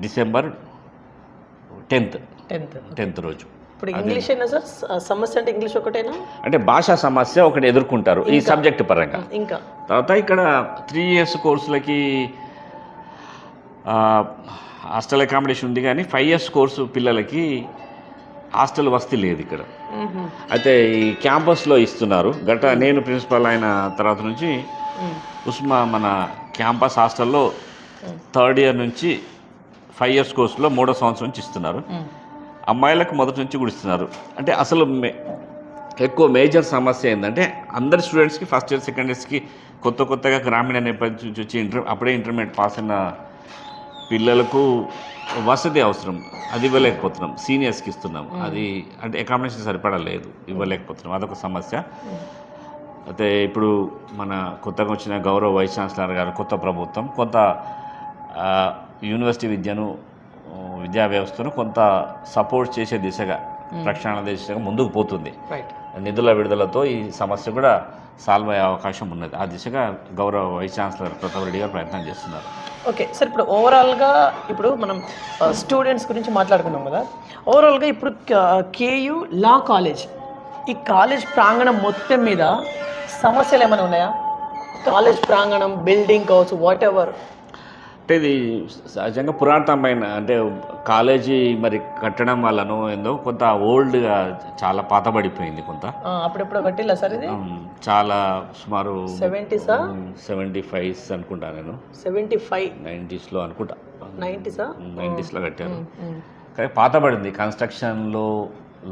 డిసెంబర్ 10th రోజు. ఇప్పుడు ఇంగ్లీష్ అయినా సార్, సమస్య అంటే ఇంగ్లీష్ ఒకటేనా? అంటే భాషా సమస్య ఒకటి ఎదుర్కొంటారు ఈ సబ్జెక్ట్ పరంగా. ఇంకా తర్వాత ఇక్కడ 3 years కోర్సులకి హాస్టల్ అకామిడేషన్ ఉంది, కానీ 5 years కోర్సు పిల్లలకి హాస్టల్ వసతి లేదు ఇక్కడ. అయితే ఈ క్యాంపస్లో ఇస్తున్నారు. నేను ప్రిన్సిపల్ అయిన తర్వాత నుంచి మన క్యాంపస్ హాస్టల్లో 3rd year నుంచి 5 years కోర్సులో 3వ సంవత్సరం నుంచి ఇస్తున్నారు. అమ్మాయిలకు మొదటి నుంచి కూడా ఇస్తున్నారు. అంటే అసలు ఎక్కువ మేజర్ సమస్య ఏంటంటే అందరి స్టూడెంట్స్కి ఫస్ట్ ఇయర్ సెకండ్ ఇయర్స్కి కొత్తగా గ్రామీణ నేపథ్యం నుంచి వచ్చి అప్పుడే ఇంటర్మీడియట్ పాస్ అయిన పిల్లలకు వసతి అవసరం, అది ఇవ్వలేకపోతున్నాం. సీనియర్స్కి ఇస్తున్నాం, అది అంటే అకామిడేషన్ సరిపడా లేదు, ఇవ్వలేకపోతున్నాం. అదొక సమస్య. అయితే ఇప్పుడు మన కొత్తగా వచ్చిన గౌరవ వైస్ ఛాన్సలర్ గారు, కొత్త ప్రభుత్వం కొంత యూనివర్సిటీ విద్యా వ్యవస్థను కొంత సపోర్ట్ చేసే దిశగా, ప్రక్షాళన దిశగా ముందుకు పోతుంది. నిధుల విడుదలతో ఈ సమస్య కూడా సాల్వ్ అయ్యే అవకాశం ఉన్నది. ఆ దిశగా గౌరవ వైస్ ఛాన్సలర్ ప్రతాప్ రెడ్డి గారు ప్రయత్నం చేస్తున్నారు. ఓకే సార్, ఇప్పుడు ఓవరాల్గా ఇప్పుడు మనం స్టూడెంట్స్ గురించి మాట్లాడుకున్నాం కదా. ఓవరాల్గా ఇప్పుడు కేయూ లా కాలేజ్, ఈ కాలేజ్ ప్రాంగణం మొత్తం మీద సమస్యలు ఏమైనా ఉన్నాయా? కాలేజ్ ప్రాంగణం, బిల్డింగ్ కావచ్చు, వాట్ ఎవర్. అంటే ఇది సహజంగా పురాతనమైన, అంటే కాలేజీ మరి కట్టడం వల్లనో ఏందో కొంత ఓల్డ్గా చాలా పాతబడిపోయింది. కొంత అప్పుడెప్పుడు కట్టిలా సార్ ఇది? చాలా సుమారు 75s అనుకుంటా నేను. 90s అనుకుంటా. 90s కట్టారు. కానీ పాతబడింది. కన్స్ట్రక్షన్లో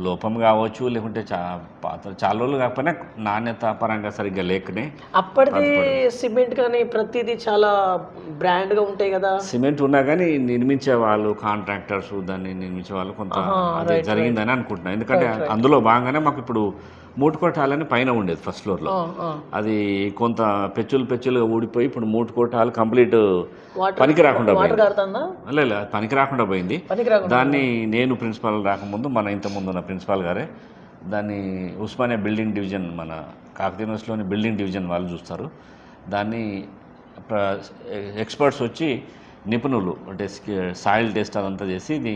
లోపం కావచ్చు, లేకుంటే చాలా రోజులు కాకపోయినా నాణ్యత పరంగా సరిగ్గా లేకనే. అప్పటిది సిమెంట్ కానీ ప్రతిదీ చాలా బ్రాండ్గా ఉంటాయి కదా. సిమెంట్ ఉన్నా కానీ నిర్మించే వాళ్ళు, కాంట్రాక్టర్స్ దాన్ని నిర్మించే వాళ్ళు కొంత జరిగిందని అనుకుంటున్నాను. ఎందుకంటే అందులో భాగంగానే మాకు ఇప్పుడు మూటుకోటాలని పైన ఉండేది ఫస్ట్ ఫ్లోర్లో, అది కొంత పెచ్చులుగా ఊడిపోయి ఇప్పుడు మూటుకోటాలు కంప్లీట్ పనికి రాకుండా పోయింది. పనికి రాకుండా పోయింది. దాన్ని నేను ప్రిన్సిపాల్ రాకముందు ఇంతకుముందు ఉన్న ప్రిన్సిపాల్ గారే దాన్ని ఉస్మానియా బిల్డింగ్ డివిజన్, మన కాకతీయ యూనివర్సిటీలోని బిల్డింగ్ డివిజన్ వాళ్ళు చూస్తారు. దాన్ని ఎక్స్పర్ట్స్ వచ్చి, నిపుణులు అంటే సాయిల్ టెస్ట్ అదంతా చేసి ఇది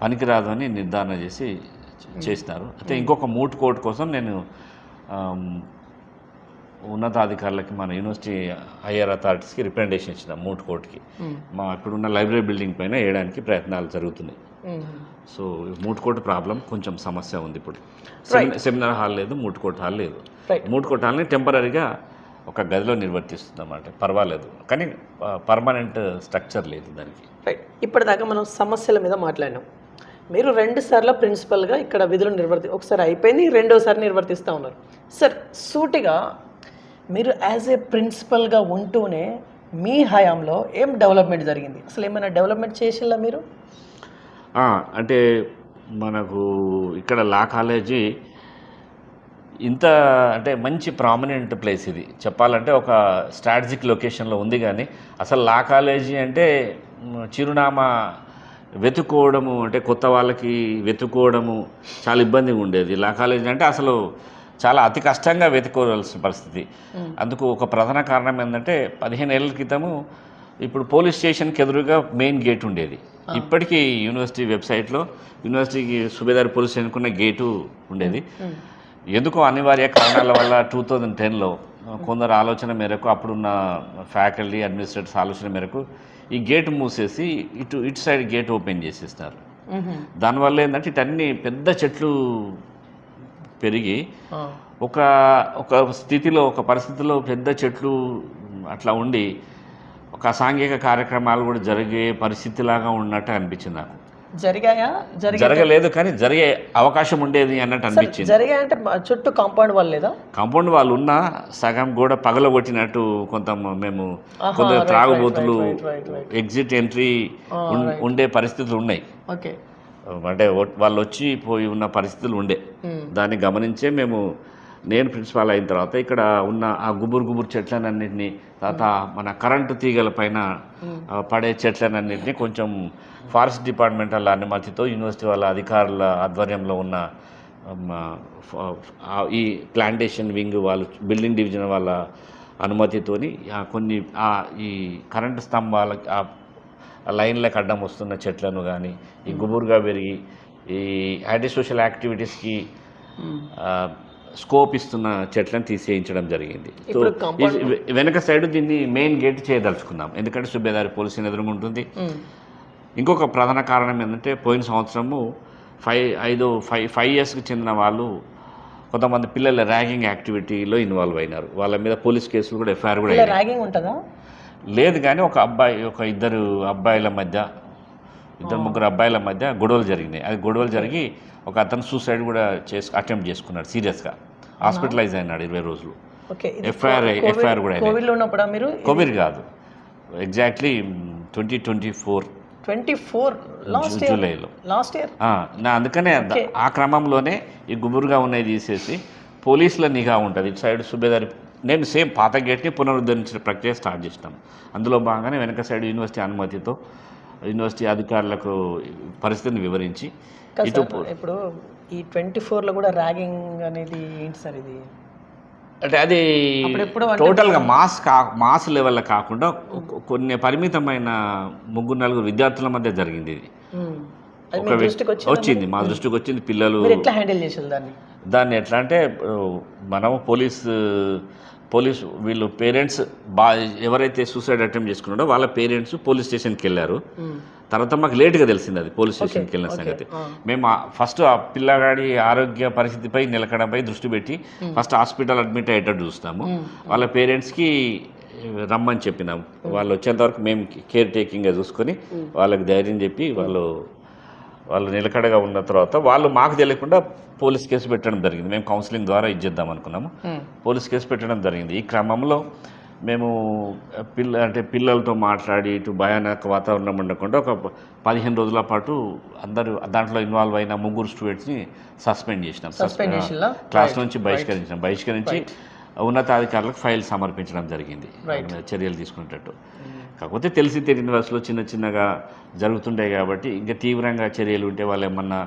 పనికిరాదు అని నిర్ధారణ చేసినారు. అయితే ఇంకొక మూట్ కోర్ట్ కోసం నేను ఉన్నతాధికారులకి, మన యూనివర్సిటీ హైయర్ అథారిటీస్కి రిప్రజెంటేషన్ ఇచ్చిన మూట్ కోర్ట్కి. మా ఇప్పుడున్న లైబ్రరీ బిల్డింగ్ పైన వేయడానికి ప్రయత్నాలు జరుగుతున్నాయి. సో మూట్ కోర్ట్ ప్రాబ్లం కొంచెం సమస్య ఉంది. ఇప్పుడు సెమినార్ హాల్ లేదు, మూట్ కోర్ట్ హాల్ లేదు. మూట్ కోర్ట్ హాల్ని టెంపరీగా ఒక గదిలో నిర్వర్తిస్తుంది అన్నమాట, పర్వాలేదు. కానీ పర్మనెంట్ స్ట్రక్చర్ లేదు దానికి. ఇప్పటిదాకా మనం సమస్యల మీద మాట్లాడినాం. మీరు 2 సార్లు ప్రిన్సిపల్గా ఇక్కడ విధులు ఒకసారి అయిపోయింది, 2వసారి నిర్వర్తిస్తూ ఉన్నారు. సార్, సూటిగా మీరు యాజ్ ఏ ప్రిన్సిపల్గా ఉంటూనే మీ హయాంలో ఏం డెవలప్మెంట్ జరిగింది? అసలు ఏమైనా డెవలప్మెంట్ చేసిల్లా మీరు? అంటే మనకు ఇక్కడ లా కాలేజీ ఇంత అంటే మంచి ప్రామినెంట్ ప్లేస్ ఇది. చెప్పాలంటే ఒక స్ట్రాటజిక్ లొకేషన్లో ఉంది. కానీ అసలు లా కాలేజీ అంటే చిరునామా వెతుక్కోవడము, అంటే కొత్త వాళ్ళకి వెతుక్కోవడము చాలా ఇబ్బందిగా ఉండేది. లా కాలేజీ అంటే అసలు చాలా అతి కష్టంగా వెతుక్కోవాల్సిన పరిస్థితి. అందుకు ఒక ప్రధాన కారణం ఏంటంటే 15 ఏళ్ల క్రితము ఇప్పుడు పోలీస్ స్టేషన్కి ఎదురుగా మెయిన్ గేట్ ఉండేది. ఇప్పటికీ యూనివర్సిటీ వెబ్సైట్లో యూనివర్సిటీకి సుబేదార్ పోలీస్ స్టేషన్కి ఉన్న గేటు ఉండేది. ఎందుకో అనివార్య కారణాల వల్ల 2010లో కొందరు ఆలోచన మేరకు, అప్పుడున్న ఫ్యాకల్టీ అడ్మినిస్ట్రేటర్స్ ఆలోచన మేరకు ఈ గేట్ మూసేసి ఇటు సైడ్ గేట్ ఓపెన్ చేసేస్తారు. దానివల్ల ఏంటంటే ఇటన్నీ పెద్ద చెట్లు పెరిగి ఒక స్థితిలో, ఒక పరిస్థితిలో పెద్ద చెట్లు అట్లా ఉండి ఒక అసాంఘిక కార్యక్రమాలు కూడా జరిగే పరిస్థితిలాగా ఉన్నట్టు అనిపించింది నాకు. జరిగాయా? జరగలేదు, కానీ జరిగే అవకాశం ఉండేది అన్నట్టు అనిపించింది. జరిగాయంటే చుట్టూ కాంపౌండ్ వాళ్ళు లేదా? కాంపౌండ్ వాళ్ళు ఉన్నా సగం కూడా పగలగొట్టినట్టు కొంత మేము కొందరు త్రాగుబోతులు ఎగ్జిట్ ఎంట్రీ ఉండే పరిస్థితులు ఉన్నాయి. ఓకే, అంటే వాళ్ళు వచ్చి పోయి ఉన్న పరిస్థితులు ఉండే. దాన్ని గమనించే నేను ప్రిన్సిపాల్ అయిన తర్వాత ఇక్కడ ఉన్న ఆ గుబురు చెట్లనన్నింటినీ, తర్వాత మన కరెంటు తీగల పైన పడే చెట్లనన్నింటినీ కొంచెం ఫారెస్ట్ డిపార్ట్మెంట్ వాళ్ళ అనుమతితో, యూనివర్సిటీ వాళ్ళ అధికారుల ఆధ్వర్యంలో ఉన్న ఈ ప్లాంటేషన్ వింగ్ వాళ్ళు, బిల్డింగ్ డివిజన్ వాళ్ళ అనుమతితోని కొన్ని ఈ కరెంటు స్తంభాల లైన్లకు అడ్డం వస్తున్న చెట్లను కానీ, ఈ గుబురుగా పెరిగి ఈ యాంటీ సోషల్ యాక్టివిటీస్కి స్కోప్ ఇస్తున్న చెట్లను తీసేయించడం జరిగింది. సో వెనక సైడ్ దీన్ని మెయిన్ గేట్ చేయదలుచుకున్నాం, ఎందుకంటే సుబేదారి పోలీసుని ఎదురుగా ఉంటుంది. ఇంకొక ప్రధాన కారణం ఏంటంటే పోయిన సంవత్సరము 5 ఇయర్స్కి చెందిన వాళ్ళు కొంతమంది పిల్లల ర్యాగింగ్ యాక్టివిటీలో ఇన్వాల్వ్ అయినారు. వాళ్ళ మీద పోలీస్ కేసులు కూడా ఎఫ్ఐఆర్ కూడా ర్యాగింగ్ ఉంటుందా? లేదు, కానీ ఇద్దరు ముగ్గురు అబ్బాయిల మధ్య గొడవలు జరిగినాయి. అది గొడవలు జరిగి ఒక అతను సూసైడ్ కూడా అటెంప్ట్ చేసుకున్నాడు, సీరియస్గా హాస్పిటలైజ్ అయినాడు 20 రోజులు. ఎఫ్ఐఆర్ కూడా కోవిడ్ కాదు, ఎగ్జాక్ట్లీ 2024 జూలైలో. అందుకనే ఆ క్రమంలోనే ఈ గుబురుగా ఉన్నాయి తీసేసి పోలీసుల నిఘా ఉంటుంది ఇటు సైడ్ సుబేదారి. నేను సేమ్ పాత గేట్ని పునరుద్ధరించిన ప్రక్రియ స్టార్ట్ చేసినాం. అందులో భాగంగానే వెనక సైడ్ యూనివర్సిటీ అనుమతితో యూనివర్సిటీ అధికారులకు పరిస్థితిని వివరించి ఇప్పుడు ఈ 24లో కూడా ర్యాగింగ్ అనేది ఏంటి సార్? ఇది అంటే అది టోటల్గా మాస్ లెవెల్లో కాకుండా కొన్ని పరిమితమైన 3-4 విద్యార్థుల మధ్య జరిగింది. ఇది వచ్చింది, మా దృష్టికి వచ్చింది. పిల్లలు ఎట్లా హ్యాండిల్ చేసారు దాన్ని? ఎట్లా అంటే మనం పోలీస్ వీళ్ళు పేరెంట్స్ ఎవరైతే సూసైడ్ అటెంప్ట్ చేసుకున్నాడో వాళ్ళ పేరెంట్స్ పోలీస్ స్టేషన్కి వెళ్ళారు. తర్వాత మాకు లేట్గా తెలిసింది అది పోలీస్ స్టేషన్కి వెళ్ళిన సంగతి. మేము ఫస్ట్ ఆ పిల్లగాడి ఆరోగ్య పరిస్థితిపై నిలకడపై దృష్టి పెట్టి ఫస్ట్ హాస్పిటల్ అడ్మిట్ అయ్యేటట్టు చూస్తాము. వాళ్ళ పేరెంట్స్కి రమ్మని చెప్పినాము. వాళ్ళు వచ్చేంత వరకు మేము కేర్ టేకింగ్గా చూసుకొని వాళ్ళకి ధైర్యం చెప్పి వాళ్ళు నిలకడగా ఉన్న తర్వాత వాళ్ళు మాకు తెలియకుండా పోలీస్ కేసు పెట్టడం జరిగింది. మేము కౌన్సిలింగ్ ద్వారా ఇచ్చేద్దాం అనుకున్నాము, పోలీస్ కేసు పెట్టడం జరిగింది. ఈ క్రమంలో మేము పిల్లలతో మాట్లాడి ఇటు భయానక వాతావరణం ఉండకుండా ఒక 15 రోజుల పాటు అందరూ దాంట్లో ఇన్వాల్వ్ అయిన 3 స్టూడెంట్స్ని సస్పెండ్ చేసినాం. క్లాస్ నుంచి బహిష్కరించి ఉన్నతాధికారులకు ఫైల్ సమర్పించడం జరిగింది, చర్యలు తీసుకునేటట్టు. కాకపోతే తెలిసి తెలియని వయసులో చిన్నగా జరుగుతుంటాయి కాబట్టి ఇంకా తీవ్రంగా చర్యలు ఉంటే వాళ్ళు ఏమన్నా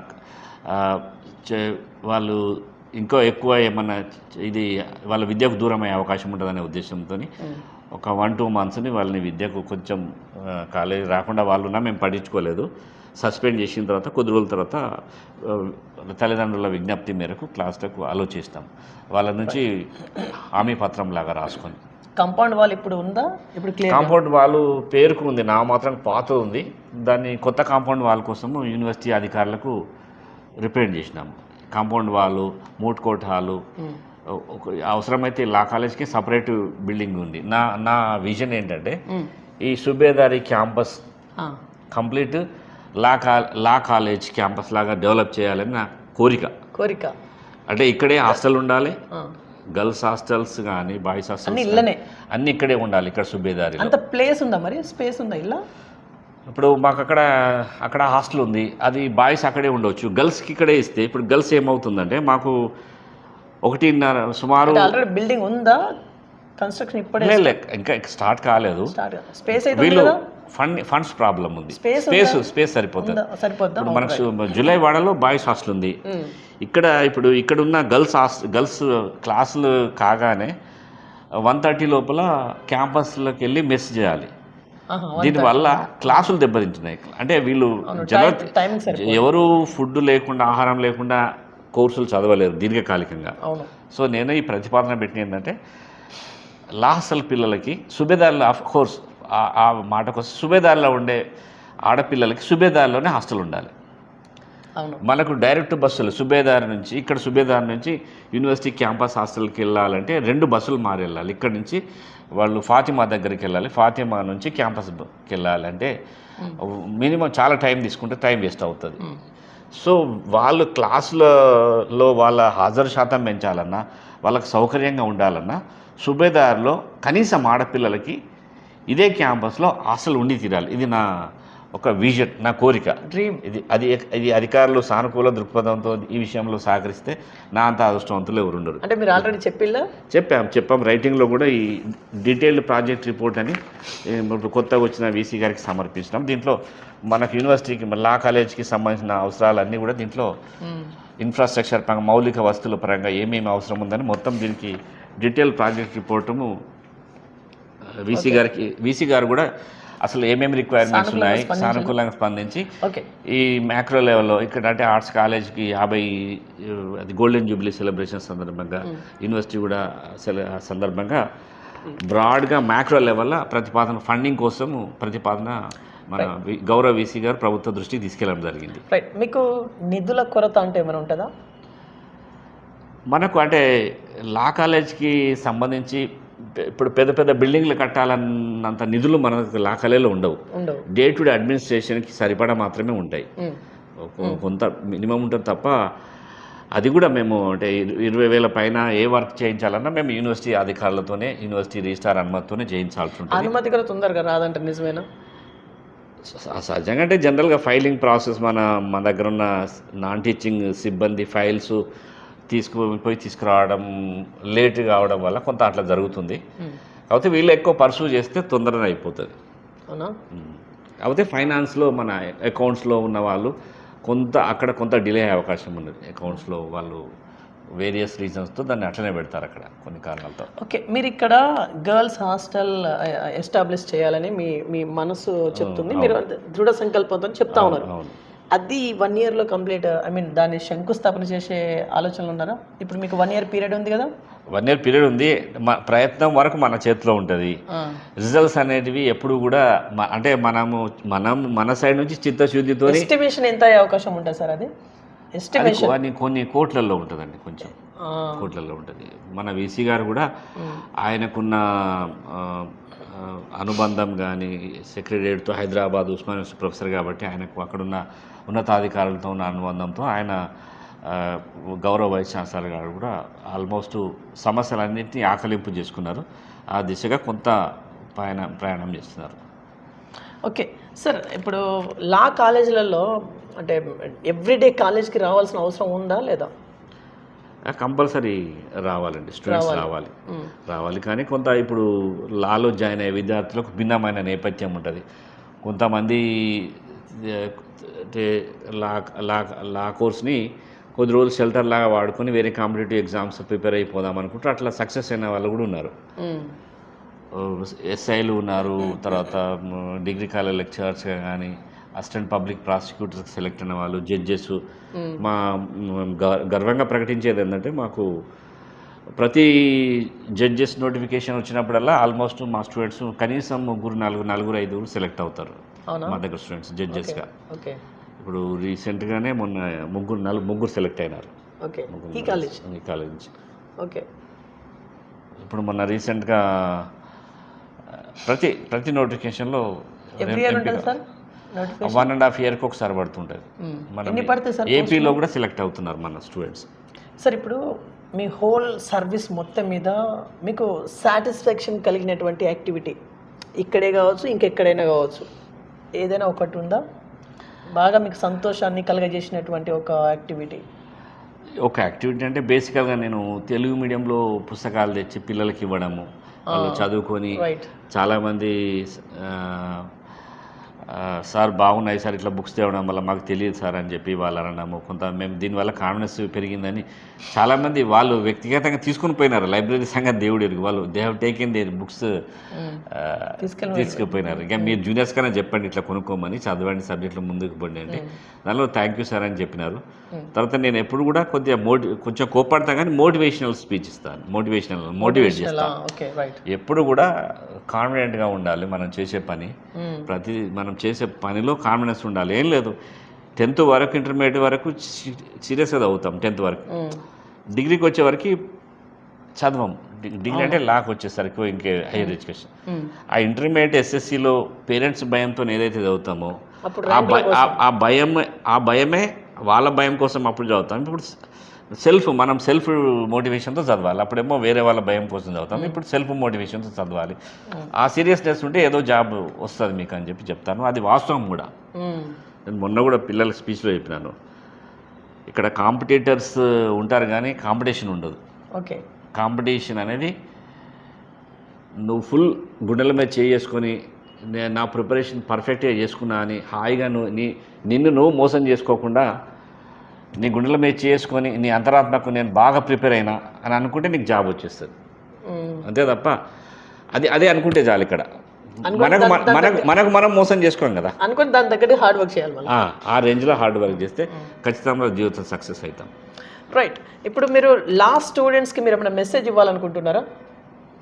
వాళ్ళు ఇంకా ఎక్కువ ఏమన్నా ఇది వాళ్ళ విద్యకు దూరం అయ్యే అవకాశం ఉంటుందనే ఉద్దేశంతో ఒక 1-2 మంత్స్ని వాళ్ళని విద్యకు కొంచెం కాలేజీ రాకుండా వాళ్ళున్నా మేము పట్టించుకోలేదు. సస్పెండ్ చేసిన తర్వాత కొద్ది రోజుల తర్వాత తల్లిదండ్రుల విజ్ఞప్తి మేరకు క్లాస్లకు అలో చేస్తాం. వాళ్ళ నుంచి హామీ పత్రం లాగా రాసుకొని. కాంపౌండ్ వాల్ ఇప్పుడు ఉందా? ఇప్పుడు కాంపౌండ్ వాల్ పేరుకు ఉంది, నా మాత్రం పాత ఉంది. దాన్ని కొత్త కాంపౌండ్ వాల్ కోసము యూనివర్సిటీ అధికారులకు రిపేర్ చేసినాము. Compound wall, moot court hall, అవసరమైతే లా కాలేజ్కి సపరేట్ బిల్డింగ్ ఉంది. నా విజన్ ఏంటంటే ఈ Subedari campus complete law college campus లాగా డెవలప్ చేయాలని నా కోరిక. అంటే ఇక్కడే హాస్టల్ ఉండాలి, గర్ల్స్ హాస్టల్స్ కానీ బాయ్స్ హాస్టల్స్ అన్నీ ఇక్కడే ఉండాలి. ఇక్కడ సుబేదారి అంత ప్లేస్ ఉందా, మరి స్పేస్ ఉందా ఇలా? ఇప్పుడు మాకు అక్కడ హాస్టల్ ఉంది, అది బాయ్స్ అక్కడే ఉండవచ్చు. గర్ల్స్కి ఇక్కడే ఇస్తే ఇప్పుడు గర్ల్స్ ఏమవుతుందంటే మాకు 1.5 సుమారు బిల్డింగ్ ఉందా, కన్స్ట్రక్షన్ ఇప్పుడే ఇంకా స్టార్ట్ కాలేదు. వీళ్ళు ఫండ్స్ ప్రాబ్లం ఉంది, స్పేస్ సరిపోతుంది. ఇప్పుడు మనకు జూలై వాడలో బాయ్స్ హాస్టల్ ఉంది. ఇక్కడున్న గర్ల్స్ క్లాసులు కాగానే 1:30 లోపల క్యాంపస్లోకి వెళ్ళి మెస్ చేయాలి. దీనివల్ల క్లాసులు దెబ్బతింటున్నాయి. అంటే వీళ్ళు ఎవరు ఫుడ్ లేకుండా, ఆహారం లేకుండా కోర్సులు చదవలేరు దీర్ఘకాలికంగా. సో నేను ఈ ప్రతిపాదన పెట్టిన ఏంటంటే లా హాస్టల్ పిల్లలకి సుబేదార్లో, ఆఫ్ కోర్స్ ఆ మాట కోసం సుబేదార్లో ఉండే ఆడపిల్లలకి సుబేదార్లోనే హాస్టల్ ఉండాలి. అవును. మనకు డైరెక్ట్ బస్సులు సుబేదార్ నుంచి యూనివర్సిటీ క్యాంపస్ హాస్టల్కి వెళ్ళాలంటే 2 బస్సులు మారి వెళ్ళాలి. ఇక్కడ నుంచి వాళ్ళు ఫాతిమా దగ్గరికి వెళ్ళాలి, ఫాతిమా నుంచి క్యాంపస్కి వెళ్ళాలంటే మినిమం చాలా టైం తీసుకుంటే టైం వేస్ట్ అవుతుంది. సో వాళ్ళు క్లాసులలో వాళ్ళ హాజరు శాతం పెంచాలన్నా, వాళ్ళకి సౌకర్యంగా ఉండాలన్నా సుబేదార్లో కనీసం ఆడపిల్లలకి ఇదే క్యాంపస్లో హాస్టల్ ఉండి తీరాలి. ఇది నా ఒక విజన్, నా కోరిక, డ్రీమ్. ఇది అధికారులు సానుకూల దృక్పథంతో ఈ విషయంలో సహకరిస్తే నా అంత అదృష్టవంతులు ఎవరు ఉండరు. అంటే మీరు ఆల్రెడీ చెప్పాం రైటింగ్లో కూడా ఈ డీటెయిల్డ్ ప్రాజెక్ట్ రిపోర్ట్ అని ఇప్పుడు కొత్తగా వచ్చిన వీసీ గారికి సమర్పించినాం. దీంట్లో మనకు యూనివర్సిటీకి లా కాలేజ్కి సంబంధించిన అవసరాలన్నీ కూడా దీంట్లో ఇన్ఫ్రాస్ట్రక్చర్ పరంగా మౌలిక వస్తువుల పరంగా ఏమేమి అవసరం ఉందని మొత్తం దీనికి డీటెయిల్ ప్రాజెక్ట్ రిపోర్టును వీసీ గారు కూడా అసలు ఏమేమి రిక్వైర్మెంట్స్ ఉన్నాయి సానుకూలంగా స్పందించి ఈ మ్యాక్రో లెవెల్లో ఇక్కడ అంటే ఆర్ట్స్ కాలేజ్కి 50 అది గోల్డెన్ జూబ్లీ సెలబ్రేషన్ సందర్భంగా యూనివర్సిటీ కూడా సందర్భంగా బ్రాడ్గా మ్యాక్రో లెవెల్లో ఫండింగ్ కోసం ప్రతిపాదన మన గౌరవ వీసీ గారు ప్రభుత్వ దృష్టికి తీసుకెళ్ళడం జరిగింది. మీకు నిధుల కొరత అంటే ఏమైనా ఉంటుందా? మనకు అంటే లా కాలేజ్కి సంబంధించి ఇప్పుడు పెద్ద పెద్ద బిల్డింగ్లు కట్టాలన్నంత నిధులు మనకు లా కాలేజీలో ఉండవు. డే టు డే అడ్మినిస్ట్రేషన్కి సరిపడా మాత్రమే ఉంటాయి. కొంత మినిమం ఉంటుంది తప్ప అది కూడా మేము అంటే 20,000 పైన ఏ వర్క్ చేయించాలన్నా మేము యూనివర్సిటీ అధికారులతోనే, యూనివర్సిటీ రిజిస్ట్రార్ అనుమతితోనే చేయించాల్సి ఉంటుంది. అనుమతి కూడా తొందరగా రాదంటే నిజమేనా? సహజంగా అంటే జనరల్గా ఫైలింగ్ ప్రాసెస్ మన దగ్గర ఉన్న నాన్ టీచింగ్ సిబ్బంది ఫైల్స్ తీసుకురావడం లేట్ కావడం వల్ల కొంత అట్లా జరుగుతుంది. కాకపోతే వీళ్ళు ఎక్కువ పర్సూ చేస్తే తొందరగా అయిపోతుంది. కాకపోతే ఫైనాన్స్లో మన అకౌంట్స్లో ఉన్న వాళ్ళు కొంత డిలే అయ్యే అవకాశం ఉన్నది. అకౌంట్స్లో వాళ్ళు వేరియస్ రీజన్స్తో దాన్ని అట్లనే పెడతారు అక్కడ కొన్ని కారణాలతో. ఓకే, మీరు ఇక్కడ గర్ల్స్ హాస్టల్ ఎస్టాబ్లిష్ చేయాలని మీ మనసు చెప్తుంది, మీరు దృఢ సంకల్పంతో చెప్తా ఉన్నారు. అది 1 yearలో కంప్లీట్ దాన్ని శంకుస్థాపన చేసే ఆలోచనలు ఉన్నారా? ఇప్పుడు మీకు 1 year పీరియడ్ ఉంది కదా? 1 year పీరియడ్ ఉంది. ప్రయత్నం వరకు మన చేతిలో ఉంటుంది. రిజల్ట్స్ అనేటివి ఎప్పుడు కూడా అంటే మన సైడ్ నుంచి చిత్తశుద్ధితో. ఎస్టిమేషన్ ఎంత అయ్యే అవకాశం ఉంటుంది సార్? అది ఎస్టిమేషన్ కొన్ని కోట్లలో ఉంటుందండి, కొంచెం కోట్లలో ఉంటుంది. మన వీసీ గారు కూడా ఆయనకున్న అనుబంధం కానీ సెక్రటరియట్తో, హైదరాబాద్ ఉస్మానియా యూనివర్సిటీ ప్రొఫెసర్ కాబట్టి ఆయనకు అక్కడున్న ఉన్నతాధికారులతో ఉన్న అనుబంధంతో ఆయన గౌరవ వైస్ ఛాన్సలర్ గారు కూడా ఆల్మోస్ట్ సమస్యలన్నింటినీ ఆకలింపు చేసుకున్నారు. ఆ దిశగా కొంత ప్రయాణం చేస్తున్నారు. ఓకే సార్, ఇప్పుడు లా కాలేజీలలో అంటే ఎవ్రీడే కాలేజ్కి రావాల్సిన అవసరం ఉందా లేదా? కంపల్సరీ రావాలండి, స్టూడెంట్స్ రావాలి. కానీ కొంత ఇప్పుడు లాలో జాయిన్ అయ్యే విద్యార్థులకు భిన్నమైన నేపథ్యం ఉంటుంది. కొంతమంది లా కోర్స్ని కొద్ది రోజులు షెల్టర్ లాగా వాడుకొని వేరే కాంపిటేటివ్ ఎగ్జామ్స్ ప్రిపేర్ అయిపోదాం అనుకుంటే అట్లా సక్సెస్ అయిన వాళ్ళు కూడా ఉన్నారు. ఎస్ఐలు ఉన్నారు, తర్వాత డిగ్రీ కాలేజ్ లెక్చరర్స్గా కానీ అసిస్టెంట్ పబ్లిక్ ప్రాసిక్యూటర్స్కి సెలెక్ట్ అయిన వాళ్ళు, జడ్జెస్. మా గర్వంగా ప్రకటించేది ఏంటంటే మాకు ప్రతి జడ్జెస్ నోటిఫికేషన్ వచ్చినప్పుడల్లా ఆల్మోస్ట్ మా స్టూడెంట్స్ కనీసం 4, 5 సెలెక్ట్ అవుతారు మా దగ్గర స్టూడెంట్స్ జడ్జెస్గా. ఇప్పుడు రీసెంట్గానే మొన్న ముగ్గురు సెలెక్ట్ అయినారు ఈ కాలేజ్ నుంచి. ఇప్పుడు మొన్న రీసెంట్గా ప్రతి నోటిఫికేషన్లో 1.5 yearకి ఒకసారి పడుతుంటుంది. మన ఏపీలో కూడా సెలెక్ట్ అవుతున్నారు మన స్టూడెంట్స్. సార్, ఇప్పుడు మీ హోల్ సర్వీస్ మొత్తం మీద మీకు సాటిస్ఫాక్షన్ కలిగినటువంటి యాక్టివిటీ ఇక్కడే కావచ్చు, ఇంకెక్కడైనా కావచ్చు, ఏదైనా ఒకటి ఉందా బాగా మీకు సంతోషాన్ని కలగజేసినటువంటి ఒక యాక్టివిటీ? అంటే బేసికల్గా నేను తెలుగు మీడియంలో పుస్తకాలు తెచ్చి పిల్లలకి ఇవ్వడము, వాళ్ళు చదువుకొని చాలామంది సార్ బాగున్నాయి సార్, ఇట్లా బుక్స్ తేవడం వల్ల మాకు తెలియదు సార్ అని చెప్పి వాళ్ళు అనడము. కొంత మేము దీనివల్ల కాన్ఫిడెన్స్ పెరిగిందని చాలామంది వాళ్ళు వ్యక్తిగతంగా తీసుకుని పోయినారు. లైబ్రరీ సంగతి దేవుడు ఎరుగు, వాళ్ళు they have taken their books తీసుకుపోయినారు. ఇంకా మీరు జూనియర్స్ కన్నా చెప్పండి ఇట్లా కొనుక్కోమని, చదవండి సబ్జెక్టులు ముందుకు పోండి అంటే దానిలో థ్యాంక్ యూ సార్ అని చెప్పినారు. తర్వాత నేను ఎప్పుడు కూడా కొంచెం కోపడతా కానీ మోటివేషనల్ స్పీచ్ ఇస్తాను, మోటివేట్ చేస్తాను. ఎప్పుడు కూడా కాన్ఫిడెంట్గా ఉండాలి మనం చేసే పని, మనం చేసే పనిలో కాన్ఫిడెన్స్ ఉండాలి. ఏం లేదు, 10th వరకు ఇంటర్మీడియట్ వరకు సీరియస్గా చదువుతాం 10th వరకు. డిగ్రీకి వచ్చేవరకు చదవం. డిగ్రీ అంటే లాకి వచ్చేసరికి ఇంకే హైయర్ ఎడ్యుకేషన్. ఆ ఇంటర్మీడియట్ ఎస్ఎస్సిలో పేరెంట్స్ భయంతో ఏదైతే చదువుతామో ఆ భయమే వాళ్ళ భయం కోసం అప్పుడు చదువుతాం. ఇప్పుడు మనం సెల్ఫ్ మోటివేషన్తో చదవాలి. అప్పుడేమో వేరే వాళ్ళ భయం కోసం చదువుతాం. ఇప్పుడు సెల్ఫ్ మోటివేషన్తో చదవాలి. ఆ సీరియస్నెస్ ఉంటే ఏదో జాబ్ వస్తుంది మీకు అని చెప్తాను. అది వాస్తవం కూడా. నేను మొన్న కూడా పిల్లల స్పీచ్లో చెప్పినాను, ఇక్కడ కాంపిటీటర్స్ ఉంటారు కానీ కాంపిటీషన్ ఉండదు. ఓకే, కాంపిటీషన్ అనేది నువ్వు ఫుల్ గుండెల మీద చేసుకొని నేను నా ప్రిపరేషన్ పర్ఫెక్ట్గా చేసుకున్నా అని హాయిగా నిన్ను నువ్వు మోసం చేసుకోకుండా నీ గుండెల మీద చేసుకొని నీ అంతరాత్మకు నేను బాగా ప్రిపేర్ అయినా అని అనుకుంటే నీకు జాబ్ వచ్చేస్తుంది. అంతే తప్ప అదే అనుకుంటే చాలు. ఇక్కడ మనకు మనం మోసం చేసుకోం కదా అనుకుని దాని దగ్గర హార్డ్ వర్క్ చేయాలి. ఆ రేంజ్లో హార్డ్ వర్క్ చేస్తే ఖచ్చితంగా జీవితం సక్సెస్ అవుతాం. రైట్. ఇప్పుడు మీరు లా స్టూడెంట్స్కి మీరు ఏమైనా మెసేజ్ ఇవ్వాలనుకుంటున్నారా?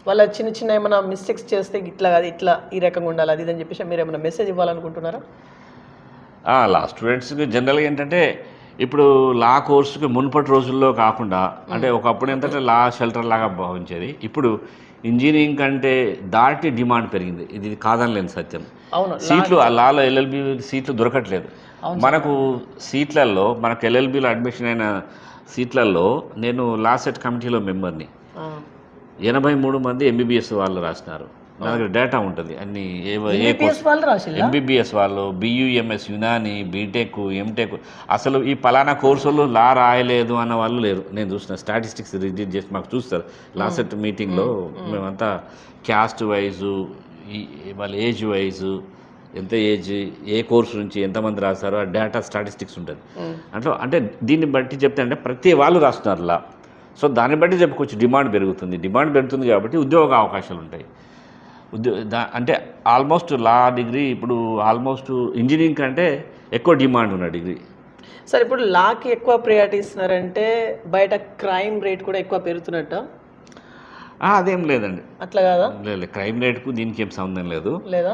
వాళ్ళ చిన్న ఏమైనా మిస్టేక్స్ చేస్తే ఇట్లా కాదు ఇట్లా ఈ రకంగా ఉండాలి అది అని చెప్పేసి మీరు ఏమైనా మెసేజ్ ఇవ్వాలనుకుంటున్నారా? లా స్టూడెంట్స్కి జనరల్గా ఏంటంటే ఇప్పుడు లా కోర్సుకి మునుపటి రోజుల్లో కాకుండా, అంటే ఒకప్పుడు ఏంటంటే లా షెల్టర్ లాగా భావించేది. ఇప్పుడు ఇంజనీరింగ్ కంటే దాటి డిమాండ్ పెరిగింది. ఇది కాదనలేని సత్యం. సీట్లు లాలో ఎల్ఎల్బి సీట్లు దొరకట్లేదు మనకు. సీట్లలో మనకు ఎల్ఎల్బిలో అడ్మిషన్ అయిన సీట్లలో నేను లా సెట్ కమిటీలో మెంబర్ని. 83 మంది ఎంబీబీఎస్ వాళ్ళు రాసినారు. నా దగ్గర డేటా ఉంటుంది అన్ని. ఎంబీబీఎస్ వాళ్ళు, బియూఎంఎస్, యునాని, బీటెక్, ఎంటెక్, అసలు ఈ పలానా కోర్సులు లా రాయలేదు అన్న వాళ్ళు లేరు. నేను చూసిన స్టాటిస్టిక్స్ రిలీజ్ చేసి మాకు చూస్తారు లాస్ట్ మీటింగ్లో. మేమంతా క్యాస్ట్ వైజు, వాళ్ళ ఏజ్ వైజు, ఎంత ఏజ్, ఏ కోర్సు నుంచి ఎంతమంది రాస్తారో ఆ డేటా స్టాటిస్టిక్స్ ఉంటుంది. అంటే దీన్ని బట్టి చెప్తే అంటే ప్రతి వాళ్ళు రాస్తున్నారు లా. సో దాన్ని బట్టి చెప్పుకోవచ్చు డిమాండ్ పెరుగుతుంది కాబట్టి ఉద్యోగ అవకాశాలు ఉంటాయి. అంటే ఆల్మోస్ట్ లా డిగ్రీ ఇప్పుడు ఆల్మోస్ట్ ఇంజనీరింగ్ కంటే ఎక్కువ డిమాండ్ ఉన్న డిగ్రీ. సార్ ఇప్పుడు లాకి ఎక్కువ ప్రయారిటీ ఇస్తున్నారంటే బయట క్రైమ్ రేట్ కూడా ఎక్కువ పెరుగుతున్నట్టు? అదేం లేదండి, అట్లా కాదా? లేదు, క్రైమ్ రేట్కు దీనికి ఏం సంబంధం లేదు. లేదా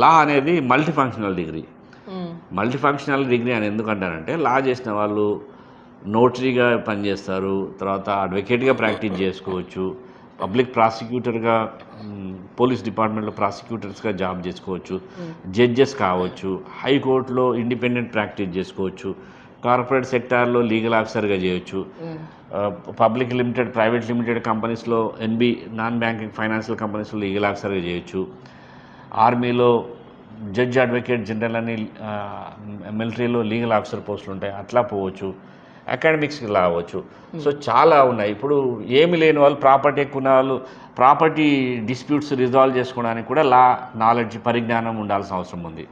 లా అనేది multi functional degree. Multi functional degree అని ఎందుకంటారంటే లా చేసిన వాళ్ళు నోటరీగా పనిచేస్తారు, తర్వాత అడ్వకేట్గా ప్రాక్టీస్ చేసుకోవచ్చు, పబ్లిక్ ప్రాసిక్యూటర్గా పోలీస్ డిపార్ట్మెంట్లో ప్రాసిక్యూటర్స్గా జాబ్ చేసుకోవచ్చు, జడ్జెస్ కావచ్చు, హైకోర్టులో ఇండిపెండెంట్ ప్రాక్టీస్ చేసుకోవచ్చు, కార్పొరేట్ సెక్టార్లో లీగల్ ఆఫీసర్గా చేయొచ్చు, పబ్లిక్ లిమిటెడ్, ప్రైవేట్ లిమిటెడ్ కంపెనీస్లో ఎన్బి నాన్ బ్యాంకింగ్ ఫైనాన్షియల్ కంపెనీస్లో లీగల్ ఆఫీసర్గా చేయొచ్చు, ఆర్మీలో జడ్జ్, అడ్వకేట్ జనరల్ అని, మిలిటరీలో లీగల్ ఆఫీసర్ పోస్టులు ఉంటాయి, అట్లా పోవచ్చు, అకాడమిక్స్కి రావచ్చు. సో చాలా ఉన్నాయి. ఇప్పుడు ఏమి లేని వాళ్ళు, ప్రాపర్టీ ఎక్కువ ఉన్న వాళ్ళు ప్రాపర్టీ డిస్ప్యూట్స్ రిజాల్వ్ చేసుకోవడానికి కూడా లా నాలెడ్జ్, పరిజ్ఞానం ఉండాల్సిన అవసరం ఉంది.